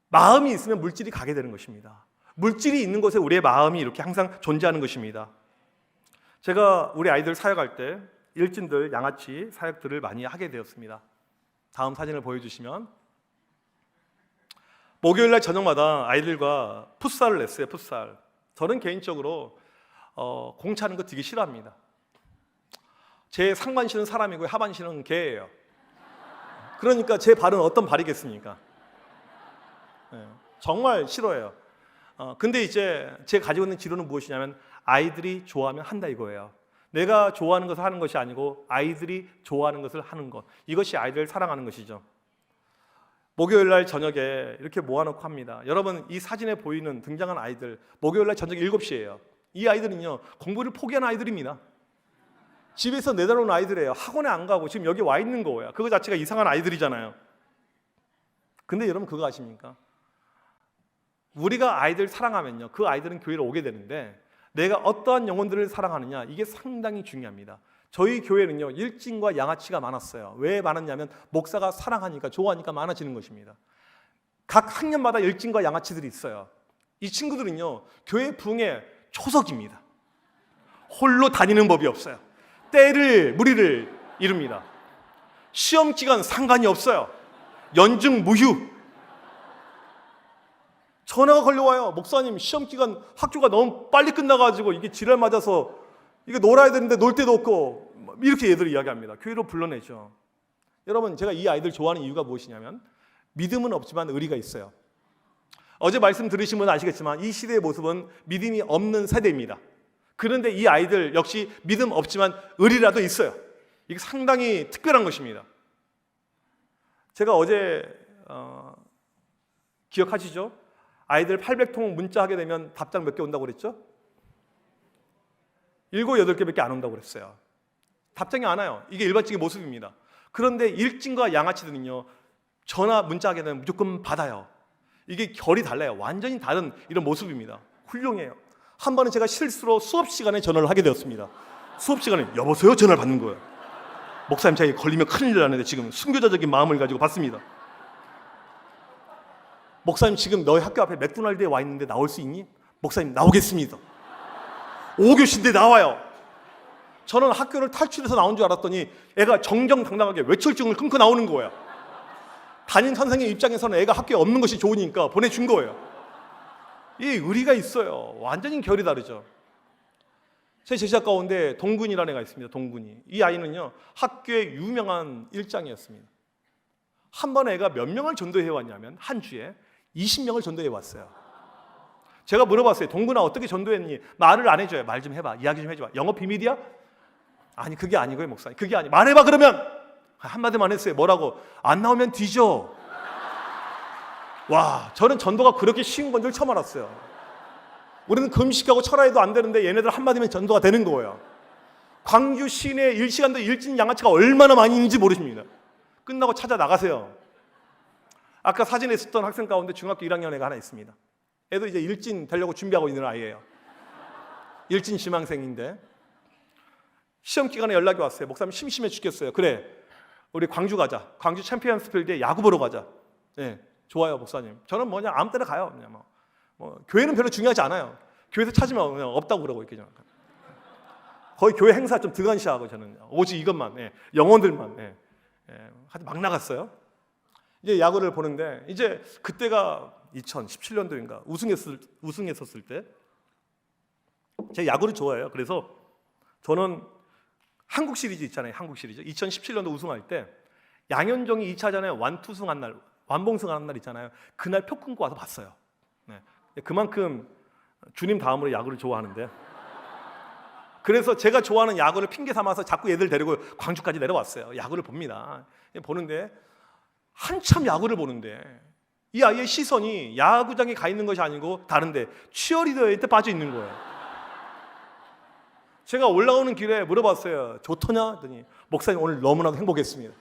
마음이 있으면 물질이 가게 되는 것입니다. 물질이 있는 곳에 우리의 마음이 이렇게 항상 존재하는 것입니다. 제가 우리 아이들 사역할 때 일진들, 양아치 사역들을 많이 하게 되었습니다. 다음 사진을 보여주시면 목요일날 저녁마다 아이들과 풋살을 냈어요. 풋살. 저는 개인적으로 공 차는 거 되게 싫어합니다. 제 상반신은 사람이고 하반신은 개예요. 그러니까 제 발은 어떤 발이겠습니까? 네, 정말 싫어해요. 근데 이제 제가 가지고 있는 지론은 무엇이냐면 아이들이 좋아하면 한다 이거예요. 내가 좋아하는 것을 하는 것이 아니고 아이들이 좋아하는 것을 하는 것. 이것이 아이들을 사랑하는 것이죠. 목요일 날 저녁에 이렇게 모아놓고 합니다. 여러분, 이 사진에 보이는 등장한 아이들, 목요일 날 저녁 7시예요. 이 아이들은요, 공부를 포기한 아이들입니다. 집에서 내다놓은 아이들이에요. 학원에 안 가고 지금 여기 와 있는 거예요. 그거 자체가 이상한 아이들이잖아요. 근데 여러분 그거 아십니까? 우리가 아이들 사랑하면요, 그 아이들은 교회를 오게 되는데 내가 어떠한 영혼들을 사랑하느냐, 이게 상당히 중요합니다. 저희 교회는요, 일진과 양아치가 많았어요. 왜 많았냐면 목사가 사랑하니까, 좋아하니까 많아지는 것입니다. 각 학년마다 일진과 양아치들이 있어요. 이 친구들은요, 교회 부흥의 초석입니다. 홀로 다니는 법이 없어요. 때를 무리를 이룹니다. 시험 기간 상관이 없어요. 연중 무휴. 전화가 걸려와요. 목사님, 시험 기간 학교가 너무 빨리 끝나가지고 이게 지랄 맞아서 이게 놀아야 되는데 놀 데도 없고, 이렇게 얘들이 이야기합니다. 교회로 불러내죠. 여러분, 제가 이 아이들 좋아하는 이유가 무엇이냐면 믿음은 없지만 의리가 있어요. 어제 말씀 들으신 분은 아시겠지만 이 시대의 모습은 믿음이 없는 세대입니다. 그런데 이 아이들 역시 믿음 없지만 의리라도 있어요. 이게 상당히 특별한 것입니다. 제가 어제 기억하시죠? 아이들 800통 문자 하게 되면 답장 몇 개 온다고 그랬죠? 7, 8개밖에 안 온다고 그랬어요. 답장이 안 와요. 이게 일반적인 모습입니다. 그런데 일진과 양아치들은요, 전화 문자 하게 되면 무조건 받아요. 이게 결이 달라요. 완전히 다른 이런 모습입니다. 훌륭해요. 한 번은 제가 실수로 수업 시간에 전화를 하게 되었습니다. 수업 시간에 여보세요? 전화를 받는 거예요. 목사님, 제가 걸리면 큰일 나는데 지금 순교자적인 마음을 가지고 받습니다. 목사님, 지금 너희 학교 앞에 맥도날드에 와 있는데 나올 수 있니? 목사님, 나오겠습니다. 5교시인데 나와요. 저는 학교를 탈출해서 나온 줄 알았더니 애가 정정당당하게 외출증을 끊고 나오는 거예요. 담임 선생님 입장에서는 애가 학교에 없는 것이 좋으니까 보내준 거예요. 이 의리가 있어요. 완전히 결이 다르죠. 제 제자 가운데 동군이라는 애가 있습니다. 동군이. 이 아이는요, 학교의 유명한 일장이었습니다. 한 번에 애가 몇 명을 전도해 왔냐면 한 주에 20명을 전도해 왔어요. 제가 물어봤어요. 동군아, 어떻게 전도했니? 말을 안 해줘요. 말 좀 해봐. 이야기 좀 해줘봐. 영어 비밀이야? 아니, 그게 아니고요, 목사님. 그게 아니. 말해봐 그러면. 한마디만 했어요. 뭐라고? 안 나오면 뒤져. 와, 저는 전도가 그렇게 쉬운 건 줄 처음 알았어요. 우리는 금식하고 철화해도 안 되는데 얘네들 한마디면 전도가 되는 거예요. 광주 시내 1시간도 일진 양아치가 얼마나 많이 있는지 모르십니다. 끝나고 찾아 나가세요. 아까 사진에 있었던 학생 가운데 중학교 1학년 애가 하나 있습니다. 애도 이제 일진 되려고 준비하고 있는 아이예요. 일진 지망생인데 시험 기간에 연락이 왔어요. 목사님, 심심해 죽겠어요. 그래, 우리 광주 가자. 광주 챔피언스필드에 야구 보러 가자. 네, 좋아요, 목사님. 저는 뭐냐, 아무 때나 가요. 그냥 뭐 교회는 별로 중요하지 않아요. 교회에서 찾으면 그냥 없다고 그러고 이렇게 거의 교회 행사 좀 등한시하고 저는 오직 이것만, 영혼들만 하지 막 나갔어요. 이제 야구를 보는데 이제 그때가 2017년도인가 우승했었을 때 제가 야구를 좋아해요. 그래서 저는 한국 시리즈 있잖아요. 한국 시리즈 2017년도 우승할 때 양현종이 2차전에 완투승한 날, 완봉승한 날 있잖아요. 그날 표 끊고 와서 봤어요. 네. 그만큼 주님 다음으로 야구를 좋아하는데 그래서 제가 좋아하는 야구를 핑계 삼아서 자꾸 얘들 데리고 광주까지 내려왔어요. 야구를 봅니다. 보는데 한참 야구를 보는데 이 아이의 시선이 야구장에 가 있는 것이 아니고 다른데 치어리더에 빠져 있는 거예요. 제가 올라오는 길에 물어봤어요. 좋더냐? 했더니 목사님 오늘 너무나도 행복했습니다.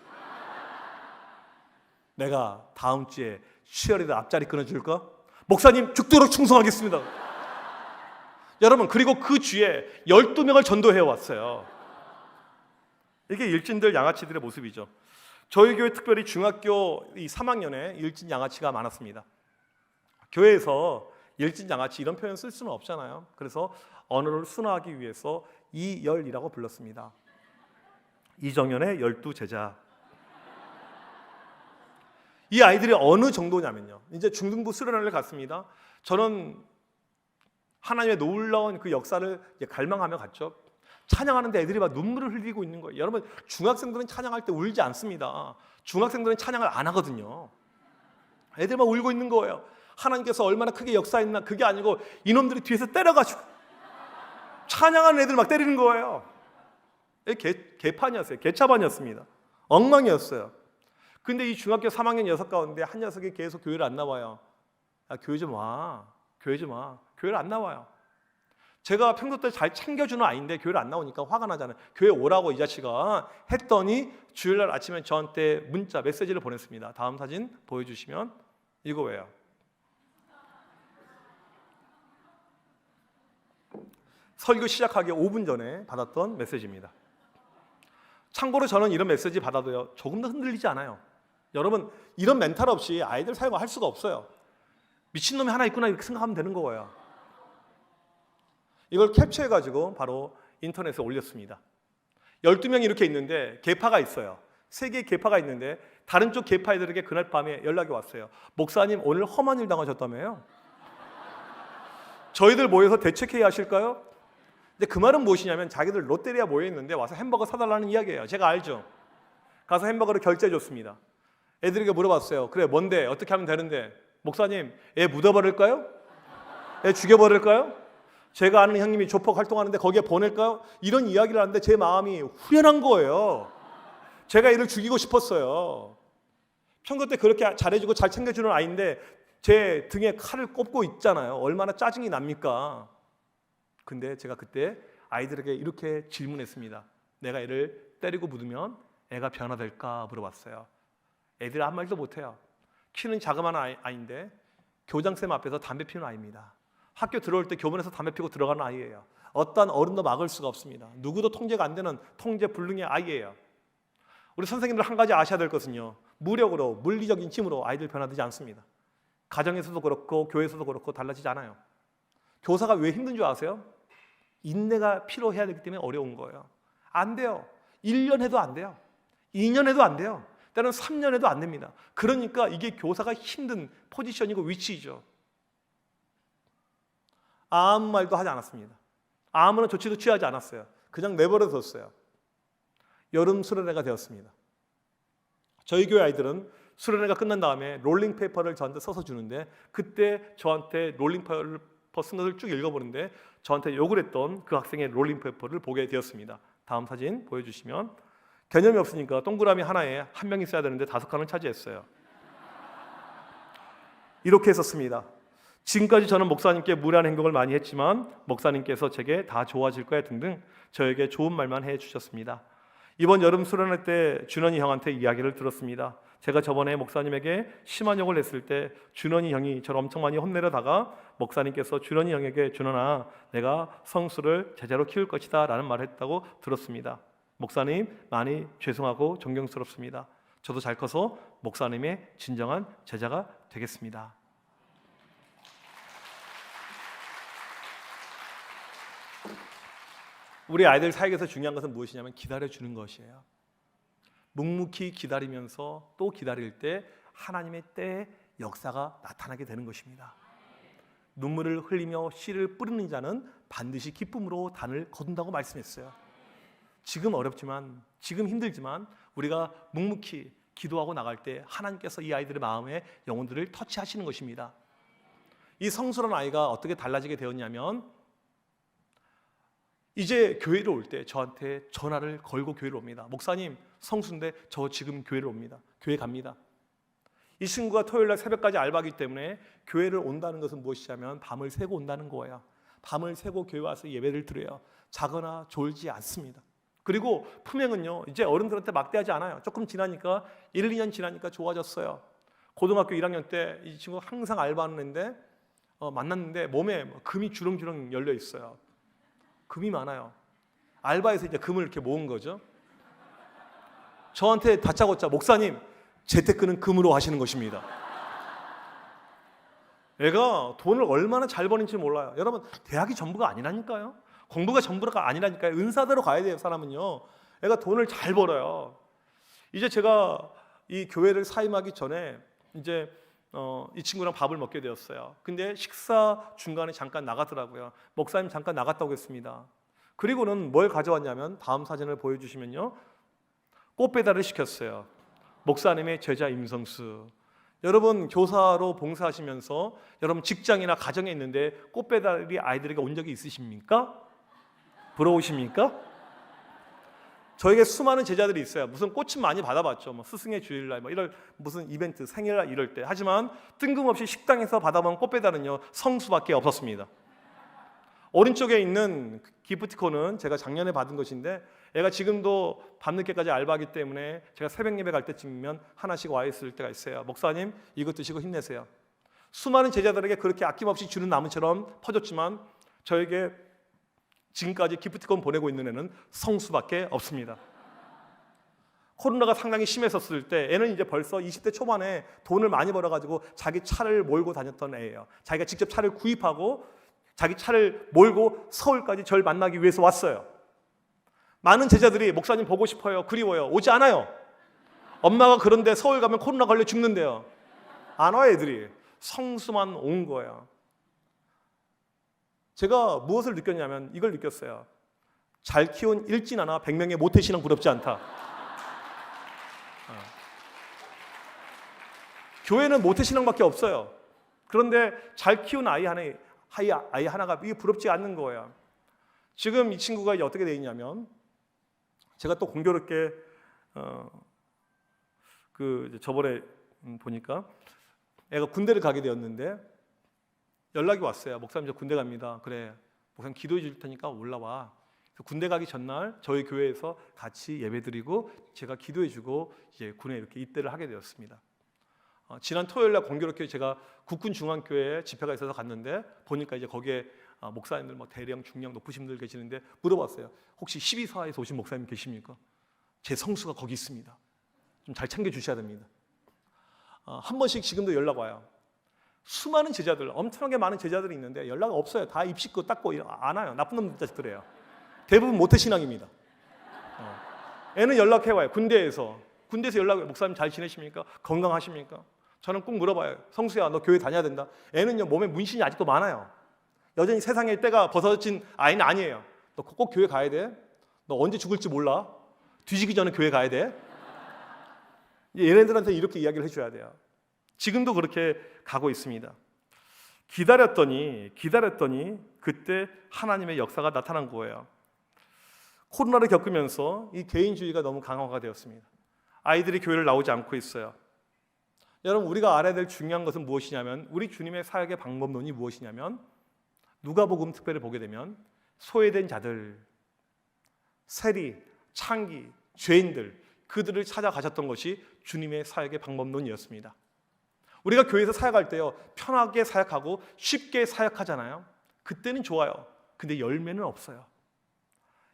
내가 다음 주에 치어리더 앞자리 끊어줄까? 목사님 죽도록 충성하겠습니다. 여러분, 그리고 그 주에 12명을 전도해 왔어요. 이게 일진들 양아치들의 모습이죠. 저희 교회 특별히 중학교 3학년에 일진 양아치가 많았습니다. 교회에서 일진 양아치 이런 표현 쓸 수는 없잖아요. 그래서 언어를 순화하기 위해서 이열이라고 불렀습니다. 이정현의 12제자. 이 아이들이 어느 정도냐면요, 이제 중등부 수련회를 갔습니다. 저는 하나님의 놀라운 그 역사를 갈망하며 갔죠. 찬양하는데 애들이 막 눈물을 흘리고 있는 거예요. 여러분, 중학생들은 찬양할 때 울지 않습니다. 중학생들은 찬양을 안 하거든요. 애들 막 울고 있는 거예요. 하나님께서 얼마나 크게 역사했나. 그게 아니고 이놈들이 뒤에서 때려가지고 찬양하는 애들 막 때리는 거예요. 개판이었어요. 개차반이었습니다. 엉망이었어요. 근데 이 중학교 3학년 녀석 가운데 한 녀석이 계속 교회를 안 나와요. 야, 교회 좀 와. 교회 좀 와. 교회를 안 나와요. 제가 평소 때 잘 챙겨주는 아이인데 교회를 안 나오니까 화가 나잖아요. 교회 오라고 이 자식아 했더니 주일날 아침에 저한테 문자 메시지를 보냈습니다. 다음 사진 보여주시면 이거예요. 설교 시작하기 5분 전에 받았던 메시지입니다. 참고로 저는 이런 메시지 받아도요, 조금 더 흔들리지 않아요. 여러분, 이런 멘탈 없이 아이들 사용할 수가 없어요. 미친놈이 하나 있구나 이렇게 생각하면 되는 거예요. 이걸 캡처해가지고 바로 인터넷에 올렸습니다. 12명이 이렇게 있는데 계파가 있어요. 3개의 계파가 있는데 다른 쪽 계파애들에게 그날 밤에 연락이 왔어요. 목사님 오늘 험한 일 당하셨다며요? 저희들 모여서 대책회의 하실까요? 근데 그 말은 무엇이냐면 자기들 롯데리아 모여있는데 와서 햄버거 사달라는 이야기예요. 제가 알죠. 가서 햄버거를 결제해줬습니다. 애들에게 물어봤어요. 그래 뭔데? 어떻게 하면 되는데? 목사님 애 묻어버릴까요? 애 죽여버릴까요? 제가 아는 형님이 조폭 활동하는데 거기에 보낼까요? 이런 이야기를 하는데 제 마음이 후련한 거예요. 제가 얘를 죽이고 싶었어요. 평소 때 그렇게 잘해주고 잘 챙겨주는 아이인데 제 등에 칼을 꼽고 있잖아요. 얼마나 짜증이 납니까? 근데 제가 그때 아이들에게 이렇게 질문했습니다. 내가 애를 때리고 묻으면 애가 변화될까 물어봤어요. 애들 아무 말도 못해요. 키는 자그마한 아이인데 교장쌤 앞에서 담배 피우는 아이입니다. 학교 들어올 때 교문에서 담배 피우고 들어가는 아이예요. 어떠한 어른도 막을 수가 없습니다. 누구도 통제가 안 되는 통제 불능의 아이예요. 우리 선생님들 한 가지 아셔야 될 것은요, 무력으로 물리적인 힘으로 아이들 변화되지 않습니다. 가정에서도 그렇고 교회에서도 그렇고 달라지지 않아요. 교사가 왜 힘든 줄 아세요? 인내가 필요해야 되기 때문에 어려운 거예요. 안 돼요. 1년 해도 안 돼요. 2년 해도 안 돼요. 때로는 3년 해도 안 됩니다. 그러니까 이게 교사가 힘든 포지션이고 위치이죠. 아무 말도 하지 않았습니다. 아무런 조치도 취하지 않았어요. 그냥 내버려 뒀어요. 여름 수련회가 되었습니다. 저희 교회 아이들은 수련회가 끝난 다음에 롤링페이퍼를 저한테 써서 주는데 그때 저한테 롤링페이퍼 쓴 것을 쭉 읽어보는데 저한테 욕을 했던 그 학생의 롤링페이퍼를 보게 되었습니다. 다음 사진 보여주시면 개념이 없으니까 동그라미 하나에 한 명이 써야 되는데 5칸을 차지했어요. 이렇게 했었습니다. 지금까지 저는 목사님께 무례한 행동을 많이 했지만 목사님께서 제게 다 좋아질 거야 등등 저에게 좋은 말만 해주셨습니다. 이번 여름 수련회 때 준원이 형한테 이야기를 들었습니다. 제가 저번에 목사님에게 심한 욕을 했을 때 준원이 형이 저를 엄청 많이 혼내려다가 목사님께서 준원이 형에게 준원아 내가 성수를 제자로 키울 것이다 라는 말을 했다고 들었습니다. 목사님 많이 죄송하고 존경스럽습니다. 저도 잘 커서 목사님의 진정한 제자가 되겠습니다. 우리 아이들 사역에서 중요한 것은 무엇이냐면 기다려주는 것이에요. 묵묵히 기다리면서 또 기다릴 때 하나님의 때에 역사가 나타나게 되는 것입니다. 눈물을 흘리며 씨를 뿌리는 자는 반드시 기쁨으로 단을 거둔다고 말씀했어요. 지금 어렵지만 지금 힘들지만 우리가 묵묵히 기도하고 나갈 때 하나님께서 이 아이들의 마음에 영혼들을 터치하시는 것입니다. 이 성수란 아이가 어떻게 달라지게 되었냐면 이제 교회를 올 때 저한테 전화를 걸고 교회를 옵니다. 목사님, 성수인데 저 지금 교회를 옵니다. 교회 갑니다. 이 친구가 토요일날 새벽까지 알바하기 때문에 교회를 온다는 것은 무엇이냐면 밤을 새고 온다는 거예요. 밤을 새고 교회 와서 예배를 드려요. 자거나 졸지 않습니다. 그리고 품행은요, 이제 어른들한테 막대하지 않아요. 조금 지나니까 1, 2년 지나니까 좋아졌어요. 고등학교 1학년 때 이 친구가 항상 알바하는 애인데 만났는데 몸에 금이 주렁주렁 열려 있어요. 금이 많아요. 알바에서 이제 금을 이렇게 모은 거죠. 저한테 다짜고짜 목사님, 재테크는 금으로 하시는 것입니다. 애가 돈을 얼마나 잘 버는지 몰라요. 여러분, 대학이 전부가 아니라니까요. 공부가 전부가 아니라니까요. 은사대로 가야 돼요, 사람은요. 애가 돈을 잘 벌어요. 이제 제가 이 교회를 사임하기 전에 이제 이 친구랑 밥을 먹게 되었어요. 근데 식사 중간에 잠깐 나가더라고요. 목사님 잠깐 나갔다 오겠습니다. 그리고는 뭘 가져왔냐면 다음 사진을 보여주시면요, 꽃 배달을 시켰어요. 목사님의 제자 임성수. 여러분, 교사로 봉사하시면서 여러분 직장이나 가정에 있는데 꽃 배달이 아이들에게 온 적이 있으십니까? 부러우십니까? 저에게 수많은 제자들이 있어요. 무슨 꽃은 많이 받아봤죠. 뭐 스승의 주일날, 이럴 무슨 이벤트, 생일날 이럴 때. 하지만 뜬금없이 식당에서 받아본 꽃 배달은요, 성수밖에 없었습니다. 오른쪽에 있는 기프티콘은 제가 작년에 받은 것인데, 얘가 지금도 밤늦게까지 알바하기 때문에 제가 새벽 예배 갈 때쯤이면 하나씩 와 있을 때가 있어요. 목사님, 이거 드시고 힘내세요. 수많은 제자들에게 그렇게 아낌없이 주는 나무처럼 퍼졌지만 저에게 지금까지 기프티콘 보내고 있는 애는 성수밖에 없습니다. 코로나가 상당히 심했었을 때 애는 이제 벌써 20대 초반에 돈을 많이 벌어가지고 자기 차를 몰고 다녔던 애예요. 자기가 직접 차를 구입하고 자기 차를 몰고 서울까지 절 만나기 위해서 왔어요. 많은 제자들이 목사님 보고 싶어요, 그리워요. 오지 않아요. 엄마가 그런데 서울 가면 코로나 걸려 죽는데요. 안 와요, 애들이. 성수만 온 거예요. 제가 무엇을 느꼈냐면 이걸 느꼈어요. 잘 키운 일진 하나 100명의 모태신앙 부럽지 않다. 교회는 모태신앙밖에 없어요. 그런데 잘 키운 아이 하나가 이게 부럽지 않는 거예요. 지금 이 친구가 이제 어떻게 돼 있냐면, 제가 또 공교롭게 저번에 보니까 애가 군대를 가게 되었는데 연락이 왔어요. 목사님, 저 군대 갑니다. 그래, 목사님 기도해 줄 테니까 올라와. 군대 가기 전날 저희 교회에서 같이 예배드리고 제가 기도해 주고 이제 군에 이렇게 입대를 하게 되었습니다. 지난 토요일날 공교롭게 제가 국군 중앙교회에 집회가 있어서 갔는데 보니까 이제 거기에 목사님들 대령, 중령 높으신 분들 계시는데 물어봤어요. 혹시 12사에서 오신 목사님 계십니까? 제 성수가 거기 있습니다. 좀 잘 챙겨 주셔야 됩니다. 한 번씩 지금도 연락 와요. 수많은 제자들, 엄청나게 많은 제자들이 있는데 연락 없어요. 다 입 씻고 닦고 안 와요. 나쁜 놈 자식들이에요. 대부분 모태신앙입니다. 애는 연락해와요. 군대에서 연락해요. 목사님 잘 지내십니까? 건강하십니까? 저는 꼭 물어봐요. 성수야, 너 교회 다녀야 된다. 애는요, 몸에 문신이 아직도 많아요. 여전히 세상의 때가 벗어진 아이는 아니에요. 너 꼭 교회 가야 돼. 너 언제 죽을지 몰라. 뒤지기 전에 교회 가야 돼. 얘네들한테 이렇게 이야기를 해줘야 돼요. 지금도 그렇게 가고 있습니다. 기다렸더니 그때 하나님의 역사가 나타난 거예요. 코로나를 겪으면서 이 개인주의가 너무 강화가 되었습니다. 아이들이 교회를 나오지 않고 있어요. 여러분, 우리가 알아야 될 중요한 것은 무엇이냐면, 우리 주님의 사역의 방법론이 무엇이냐면, 누가복음 특별히 보게 되면 소외된 자들, 세리, 창기, 죄인들, 그들을 찾아가셨던 것이 주님의 사역의 방법론이었습니다. 우리가 교회에서 사역할 때요, 편하게 사역하고 쉽게 사역하잖아요. 그때는 좋아요. 근데 열매는 없어요.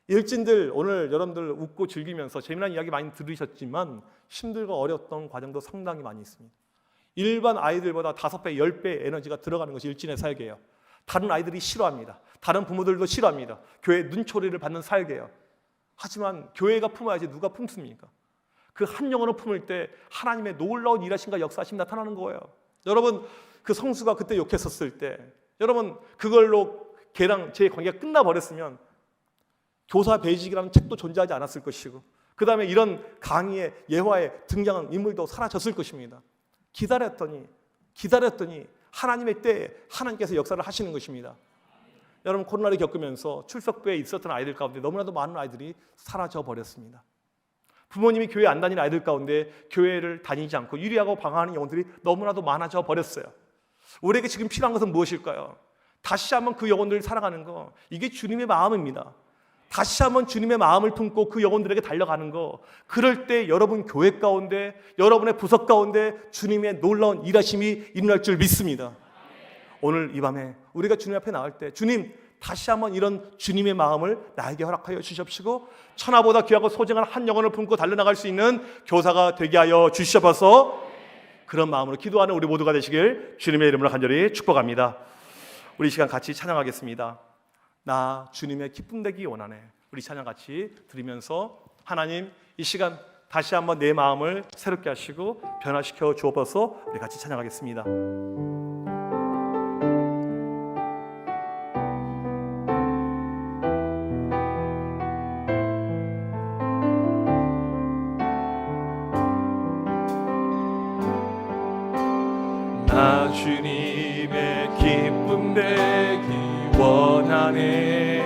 일진들, 오늘 여러분들 웃고 즐기면서 재미난 이야기 많이 들으셨지만 힘들고 어려웠던 과정도 상당히 많이 있습니다. 일반 아이들보다 5배, 10배 에너지가 들어가는 것이 일진의 사역이에요. 다른 아이들이 싫어합니다. 다른 부모들도 싫어합니다. 교회 눈초리를 받는 사역이에요. 하지만 교회가 품어야지 누가 품습니까? 그 한 영혼을 품을 때 하나님의 놀라운 일하심과 역사하심이 나타나는 거예요. 여러분, 그 성수가 그때 욕했었을 때, 여러분 그걸로 걔랑 제 관계가 끝나버렸으면 교사 베이직이라는 책도 존재하지 않았을 것이고, 그 다음에 이런 강의에 예화에 등장한 인물도 사라졌을 것입니다. 기다렸더니 하나님의 때에 하나님께서 역사를 하시는 것입니다. 여러분 코로나를 겪으면서 출석부에 있었던 아이들 가운데 너무나도 많은 아이들이 사라져 버렸습니다. 부모님이 교회 안 다니는 아이들 가운데 교회를 다니지 않고 유리하고 방황하는 영혼들이 너무나도 많아져 버렸어요. 우리에게 지금 필요한 것은 무엇일까요? 다시 한번 그 영혼들을 살아가는 거, 이게 주님의 마음입니다. 다시 한번 주님의 마음을 품고 그 영혼들에게 달려가는 거, 그럴 때 여러분 교회 가운데, 여러분의 부서 가운데 주님의 놀라운 일하심이 일어날 줄 믿습니다. 오늘 이 밤에 우리가 주님 앞에 나올 때, 주님 다시 한번 이런 주님의 마음을 나에게 허락하여 주시옵시고, 천하보다 귀하고 소중한 한 영혼을 품고 달려나갈 수 있는 교사가 되게 하여 주시옵소서. 그런 마음으로 기도하는 우리 모두가 되시길 주님의 이름으로 간절히 축복합니다. 우리 이 시간 같이 찬양하겠습니다. 나 주님의 기쁨 되기 원하네. 우리 찬양 같이 드리면서, 하나님 이 시간 다시 한번 내 마음을 새롭게 하시고 변화시켜 주옵소서. 우리 같이 찬양하겠습니다. 나 주님의 기쁨 되기 원하네.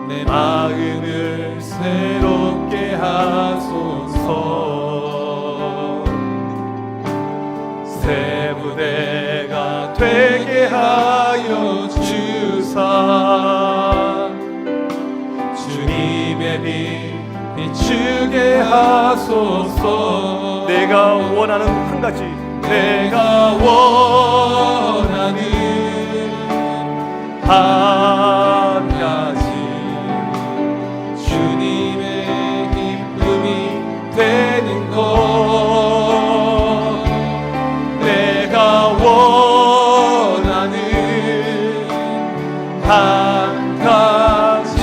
내 마음을 새롭게 하소서. 새 부대가 되게 하여 주사. 주님의 빛 비추게 하소서. 내가 원하는 한 가지, 내가 원하는 한 가지, 주님의 기쁨이 되는 것. 내가 원하는 한 가지,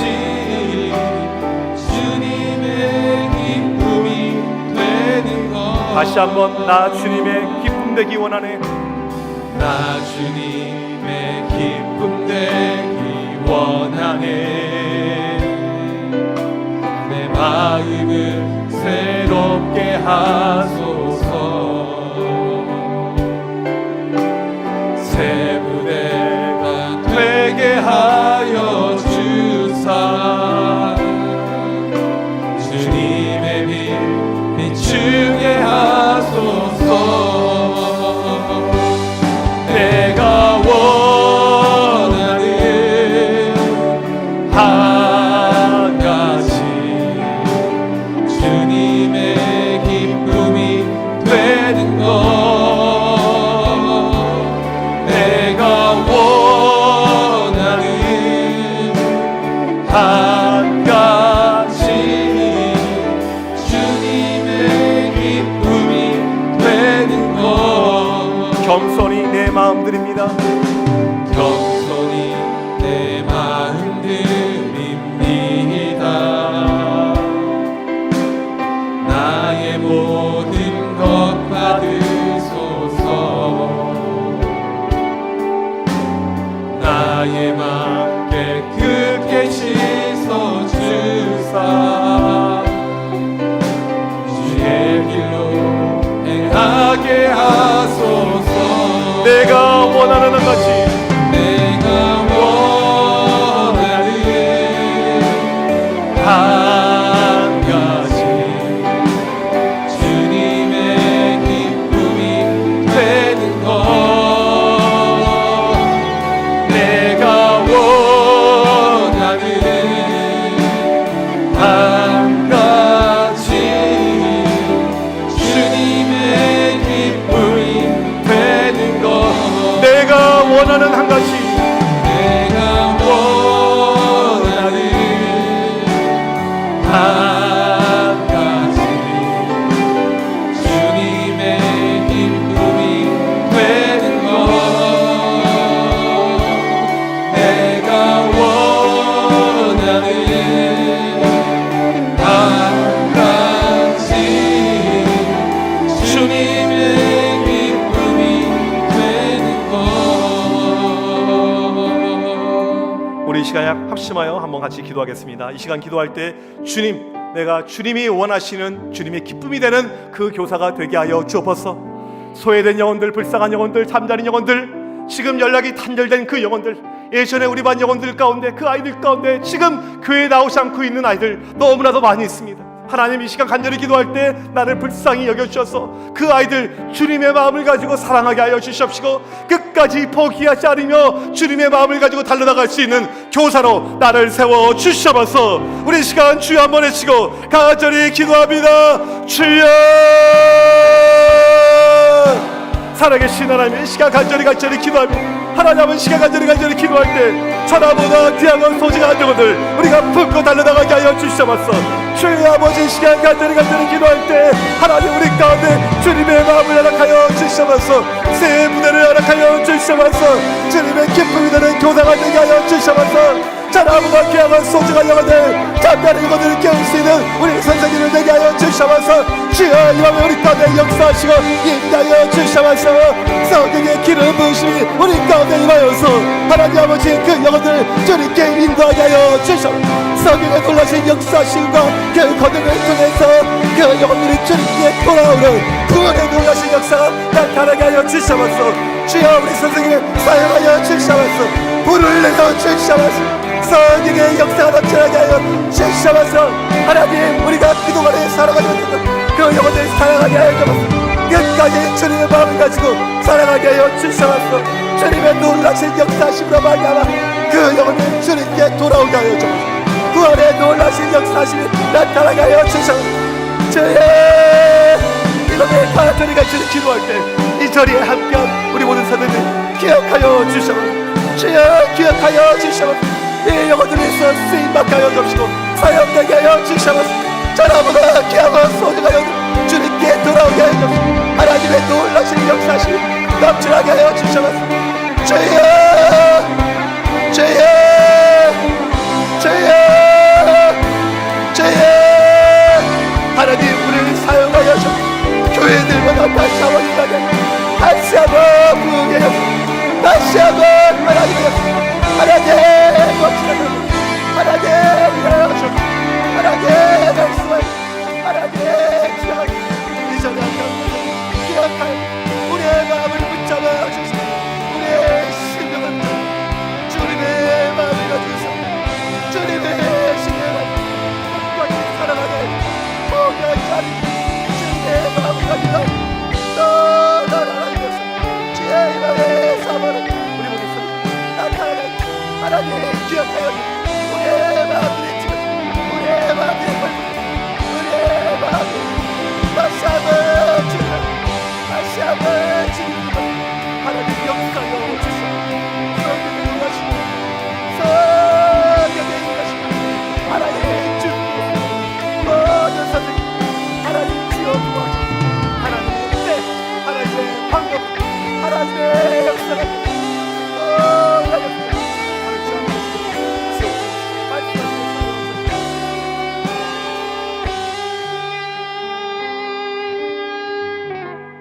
주님의 기쁨이 되는 것. 다시 한번, 나 주님의 기쁨 되기 원하네. 나 주님의 기쁨 되기 원하네. 내 마음을 새롭게 하소서. 새 부대가 되게 하여 주사. 주님의 빛 비추게 하소서. 내가 원하는 한 가지, 주님의 기쁨이 되는 것. 내가 원하는 한 가지, 주님의 기쁨이 되는 것. 겸손히 내 마음 드립니다. 겸손히 내 마음 드립니다. 나의 모든 것 받으소서. 나의 맘 깨끗게 씻어 주사. 주의 길로 행하게 하소서. 내가 원하는 한 가지, 내가 원하는 한 가지, 주님의 기쁨이 되는 것. 내가 원하는 한 가지, 주님의 기쁨이 되는 것. 내가 원하는 한 가지, 내가 원하는 한 가지, 주님의 기쁨이 되는 것. 내가 원하는 한 가지, 주님의 기쁨이 되는 것. 우리 이 시간 합심하여 한번 같이 기도하겠습니다. 이 시간 기도할 때, 주님, 내가 주님이 원하시는 주님의 기쁨이 되는 그 교사가 되게 하여 주옵소서. 소외된 영혼들, 불쌍한 영혼들, 잠자는 영혼들, 지금 연락이 단절된 그 영혼들, 예전에 우리 반 영혼들 가운데, 그 아이들 가운데 지금 교회에 나오지 않고 있는 아이들 너무나도 많이 있습니다. 하나님, 이 시간 간절히 기도할 때 나를 불쌍히 여겨주셔서 그 아이들 주님의 마음을 가지고 사랑하게 하여 주시옵시고, 끝까지 포기하지 않으며 주님의 마음을 가지고 달려나갈 수 있는 교사로 나를 세워 주시옵소서. 우리 시간 주여 한번 외치고 간절히 기도합니다. 주여! 살아계신 하나님, 이 시간 간절히 기도합니다. 하나님은 시간 간절히 기도할 때 천하보다 귀한 소중한 영혼들 우리가 품고 달려나가게 하여 주시옵소서. 주의 아버지, 시간 간절히 기도할 때 하나님 우리 가운데 주님의 마음을 허락하여 주시옵소서. 새 무대를 허락하여 주시옵소서. 주님의 기쁨이 되는 교사가 되게 하여 주시옵소서. 천하보다 귀한 소중한 영혼들, 잠깐의 영혼들을 깨울 수 있는 우리 선생님을 되게 하여 주시옵소서. 주여, 이 밤에 우리 가운데 역사하시고 인도하여 주시옵소서. 성령의 기름 부으심이 우리 가운데 임하여서 하나님 아버지, 그 영혼들 주님께 인도하게 하여 주시옵소서. 성령의 놀라신 역사하심과 그 거듭을 통해서 그 영혼들이 주님께 돌아오는 구원의 놀라신 역사가 나타나게 하여 주시옵소서. 주여, 우리 선생님을 사용하여 주시옵소서. 불을 내서 주시옵소서. 성령의 역사가 나타나게 하여 주시옵소서. 하나님, 우리가 그동안에 살아가지 못했던 그 영혼을 사랑하게 하여 주시옵소서. 끝까지 주님의 마음을 가지고 사랑하게 하여 주시옵소서. 주님의 놀라신 역사하심으로 말미암아 그 영혼을 주님께 돌아오게 하여 주시옵소서. 구원의 놀라신 역사하심이 나타나게 하여 주시옵소서. 주의 이놈의 간절히 기도할 때 이 자리에 함께한 우리 모든 사람들 기억하여 주시옵소서. 주여, 기억하여 주시옵소서. 이 영혼들을 위해서 쓰임받게 하여 주시고 사용되게 하여 주시옵소서. 전하보다 귀하고 소중한 영혼 주님께 돌아오게 하여 주시옵소서. 하나님의 놀라신 역사하심이 넘쳐나게 하여 주시옵소서. 주여, 주여, 주여, 주여. 하나님, 우리를 사용하여 주시옵소서. 교회들마다 다시 한번 일하게, 다시 한번 부흥해 주시옵소서. 다시 한번 하나님의 하나님 멋지다. 하나님 위하여 주옵소서. 하나님 말씀을 하나님 기억하여 이 자리에 기억하여 우리의 마음을 붙잡아 주시고 우리의 심령을 주님의 마음을 가지고서 주님의 심령을 끝까지 사랑하게 포기하지 않는 주님의 마음을 가지고 떠나가게 되소서. 주의 마음의 사모를 우리 모두 나타나게 하나님 기억하여 우리의 마음을 지금 우리의 마음을 우리의 마음을 다시 한번 주님, 다시 한번 주님 하나님 역사여 주시고 성령의 임하시고 성령의 임하시고 하나님 주님 모든 선생님 하나님 주여 도와주시고 하나님의 은혜, 하나님의 방법, 하나님의 역사가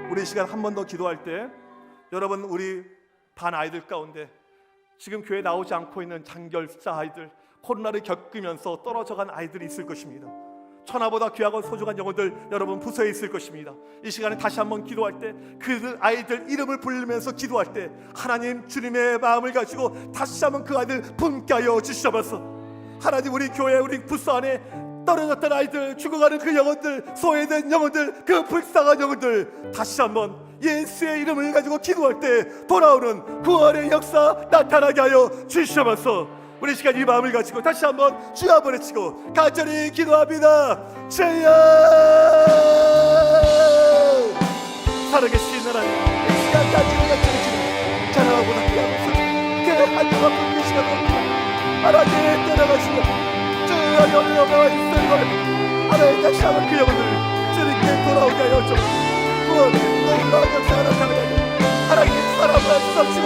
우리 시간 한 번 더 기도할 때 여러분, 우리 반 아이들 가운데 지금 교회 나오지 않고 있는 장결사 아이들, 코로나를 겪으면서 떨어져간 아이들이 있을 것입니다. 천하보다 귀하고 소중한 영혼들 여러분 부서에 있을 것입니다. 이 시간에 다시 한번 기도할 때 그 아이들 이름을 부르면서 기도할 때 하나님 주님의 마음을 가지고 다시 한번 그 아이들 품게 하여 주시옵소서. 하나님, 우리 교회 우리 부서 안에 떨어졌던 아이들, 죽어가는 그 영혼들, 소외된 영혼들, 그 불쌍한 영혼들 다시 한번 예수의 이름을 가지고 기도할 때 돌아오는 구원의 역사 나타나게 하여 주시옵소서. 우리 시간 이 마음을 가지고 다시 한번 주여 한번 외치고 간절히 기도합니다. 주여, 살아계신 하나님, 이 시간 간절히 기도합니다. 자라보다 귀하면서 그 한동안 굶는 시간 하나님 떠나가시며 주여 오늘 영광과 있을 걸 하나님 다시 한번 그 영혼들을 주님께 돌아오게 하여 주옵소서. 구원의 놀라운 역사가 나타나게 하여 하나님 사람과 섭시가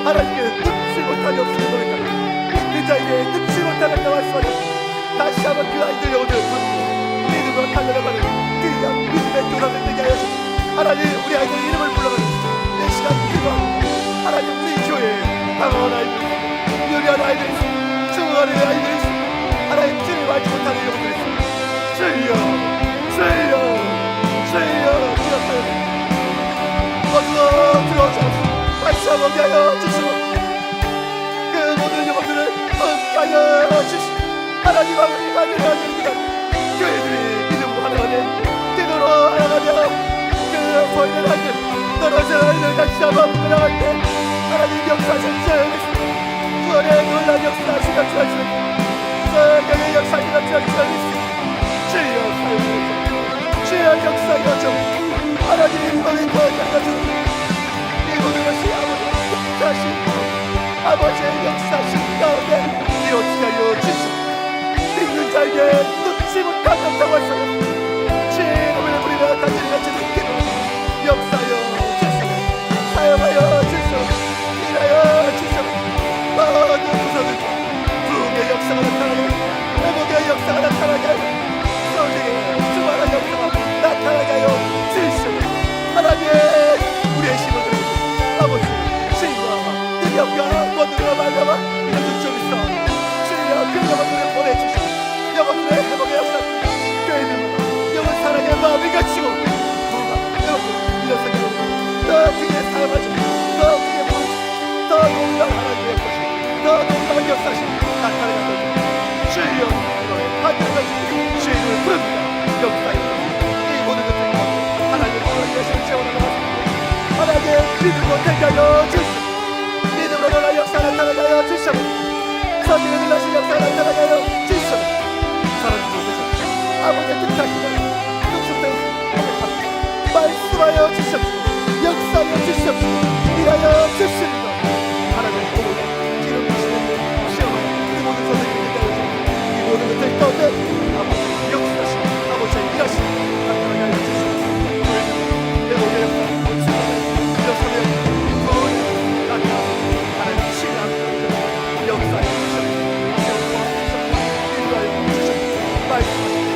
하나님께 늙지 못하니 없으니 노력하라. 그 자에게 늙지 못하는 말씀하니 다시 한번 그 아이들 영혼들을 부르고 믿음으로 달려나가는 그 믿음의 교사들 되게 하여 주옵소서. 하나님, 우리 아이들 이름을 불러가는 내 시간 기도합니다. 하나님, 우리 교회에 방황한 아이들, 유리한 아이들, 중어하는 아이들 있습니다. 하나님, 주님 알지 못하는 영혼들이 있습니다. 주여, 주여, 주여, 기억하여 어서 들어오셔서 다시 한번 하여 주시고 그 모든 하나님 아버지 간절히 교회들이 믿음으로 하나가 된 기도로 하나가 되어 그 보이는 하늘 떨어져 있는 다시 한번 끌어갈 때 하나님 역사하셨죠. 구원의 놀라운 역사하시며 성령의 역사하시며 주여 사용하소서. 주여 역사하소서. 하나님 너의 거룩하소서. 이 모든 것이 아버지의 역사하신 아버지의 역사하신 가운데 이렇게 하여 주시옵소서. 믿는 자에게 놓지 못한 역사가 있어요. 지금을 우리가 간절히 기도 역사하여 주시옵소서. 사용하여 주시옵소서. 일하여 주시옵소서. 모든 부서들 부흥의 역사가 나타나게 회복의 역사가 나타나게 성령의 주만한 역사가 나타나게 하여 주시옵소서. 하나님 우리의 힘을 드리고 아버지 신과 능력과 권능과 말려봐 이런 좀 있어. 주여 그 영혼들을 보내주시고 영혼들의 회복의 역사 교회들마다 영혼 사랑의 마음이 갇히고 부가 여러분 이런 생각을 더 크게 사용하시고 더 크게 부르시고 더 놀라운 하나님의 것이 더 놀라운 역사시 나타나게 하소서. 주여 너의 하늘까지 주님을 부릅니다. 역사에 이 모든 것들 하나님의 놀라운 것을 채워나가겠습니다. 하나님의 믿음으로 대하여 주시옵소서. 믿음으로 놀라운 역사 나타나게 하여 주시옵소서. 성령의 놀라신 역사 나타나게 하여 주시옵소서. 사랑하는 주옵소서. 아버지의 뜻하시고 뚝뚝대고 말씀하여 주시옵소서. 역사하여 주시옵소서. 일하여 주시옵소서. 하나님의 보호가 기름 부으시는 시험을 이 모든 선생님에게 대하여서 이 모든 것들 가운데 아버지의 역사하시고 아버지의 일하시고 나타나게 하여 주시옵소서. 회복의 역사 역사의 부흥이 나타나서 하나님의 신앙 역사에 주시옵소서. 인도하여 주시옵소서. 말씀하시옵소서.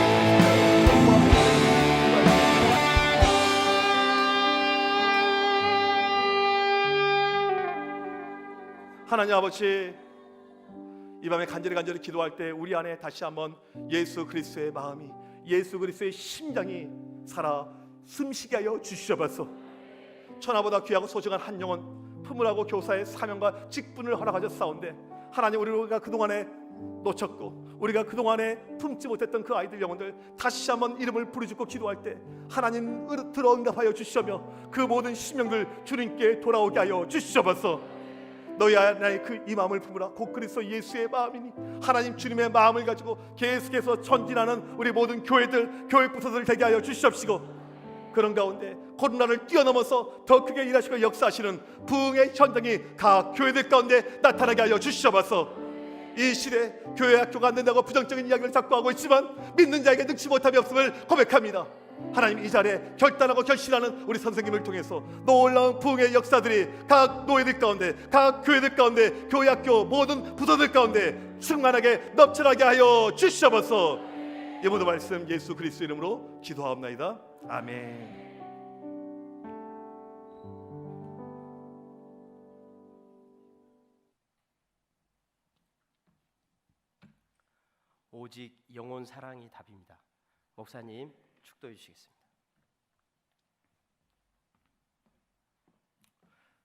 하나님 아버지 이 밤에 간절히 기도할 때 우리 안에 다시 한번 예수 그리스도의 마음이 예수 그리스도의 심장이 살아 숨쉬게 하여 주시옵소서. 천하보다 귀하고 소중한 한 영혼 품으라고 교사의 사명과 직분을 허락하셨사온데 하나님 우리가 그동안에 놓쳤고 우리가 그동안에 품지 못했던 그 아이들 영혼들 다시 한번 이름을 부르짖고 기도할 때 하나님 들어 응답하여 주시며 그 모든 심령들 주님께 돌아오게 하여 주시옵소서. 너희 안에 그 이 마음을 품으라 곧 그리스도 예수의 마음이니 하나님 주님의 마음을 가지고 계속해서 전진하는 우리 모든 교회들 교회 부서들 되게 하여 주시옵시고 그런 가운데 코로나를 뛰어넘어서 더 크게 일하시고 역사하시는 부흥의 현장이 각 교회들 가운데 나타나게 하여 주시옵소서. 이 시대 교회 학교가 안 된다고 부정적인 이야기를 자꾸 하고 있지만 믿는 자에게 능치 못함이 없음을 고백합니다. 하나님 이 자리에 결단하고 결심하는 우리 선생님을 통해서 놀라운 부흥의 역사들이 각 노예들 가운데 각 교회들 가운데 교회 학교 모든 부서들 가운데 충만하게 넘쳐나게 하여 주시옵소서. 이 모든 말씀 예수 그리스도 이름으로 기도하옵나이다. 아멘. 오직 영혼 사랑이 답입니다. 목사님 축도해 주시겠습니다.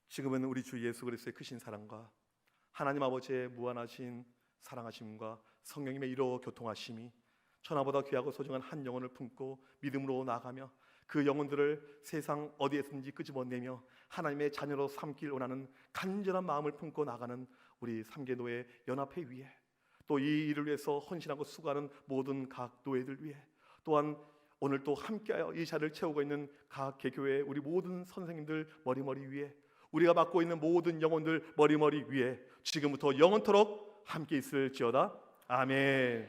지금은 우리 주 예수 그리스도의 크신 사랑과 하나님 아버지의 무한하신 사랑하심과 성령님의 이로 교통하심이 천하보다 귀하고 소중한 한 영혼을 품고 믿음으로 나아가며 그 영혼들을 세상 어디에서든지 끄집어내며 하나님의 자녀로 삼길 원하는 간절한 마음을 품고 나가는 우리 삼계노예 연합회 위에 또 이 일을 위해서 헌신하고 수고하는 모든 각 노예들 위해 또한 오늘 또 함께하여 이 자리를 채우고 있는 각 개교회 우리 모든 선생님들 머리머리 위에 우리가 맡고 있는 모든 영혼들 머리머리 위에 지금부터 영원토록 함께 있을지어다. 아멘.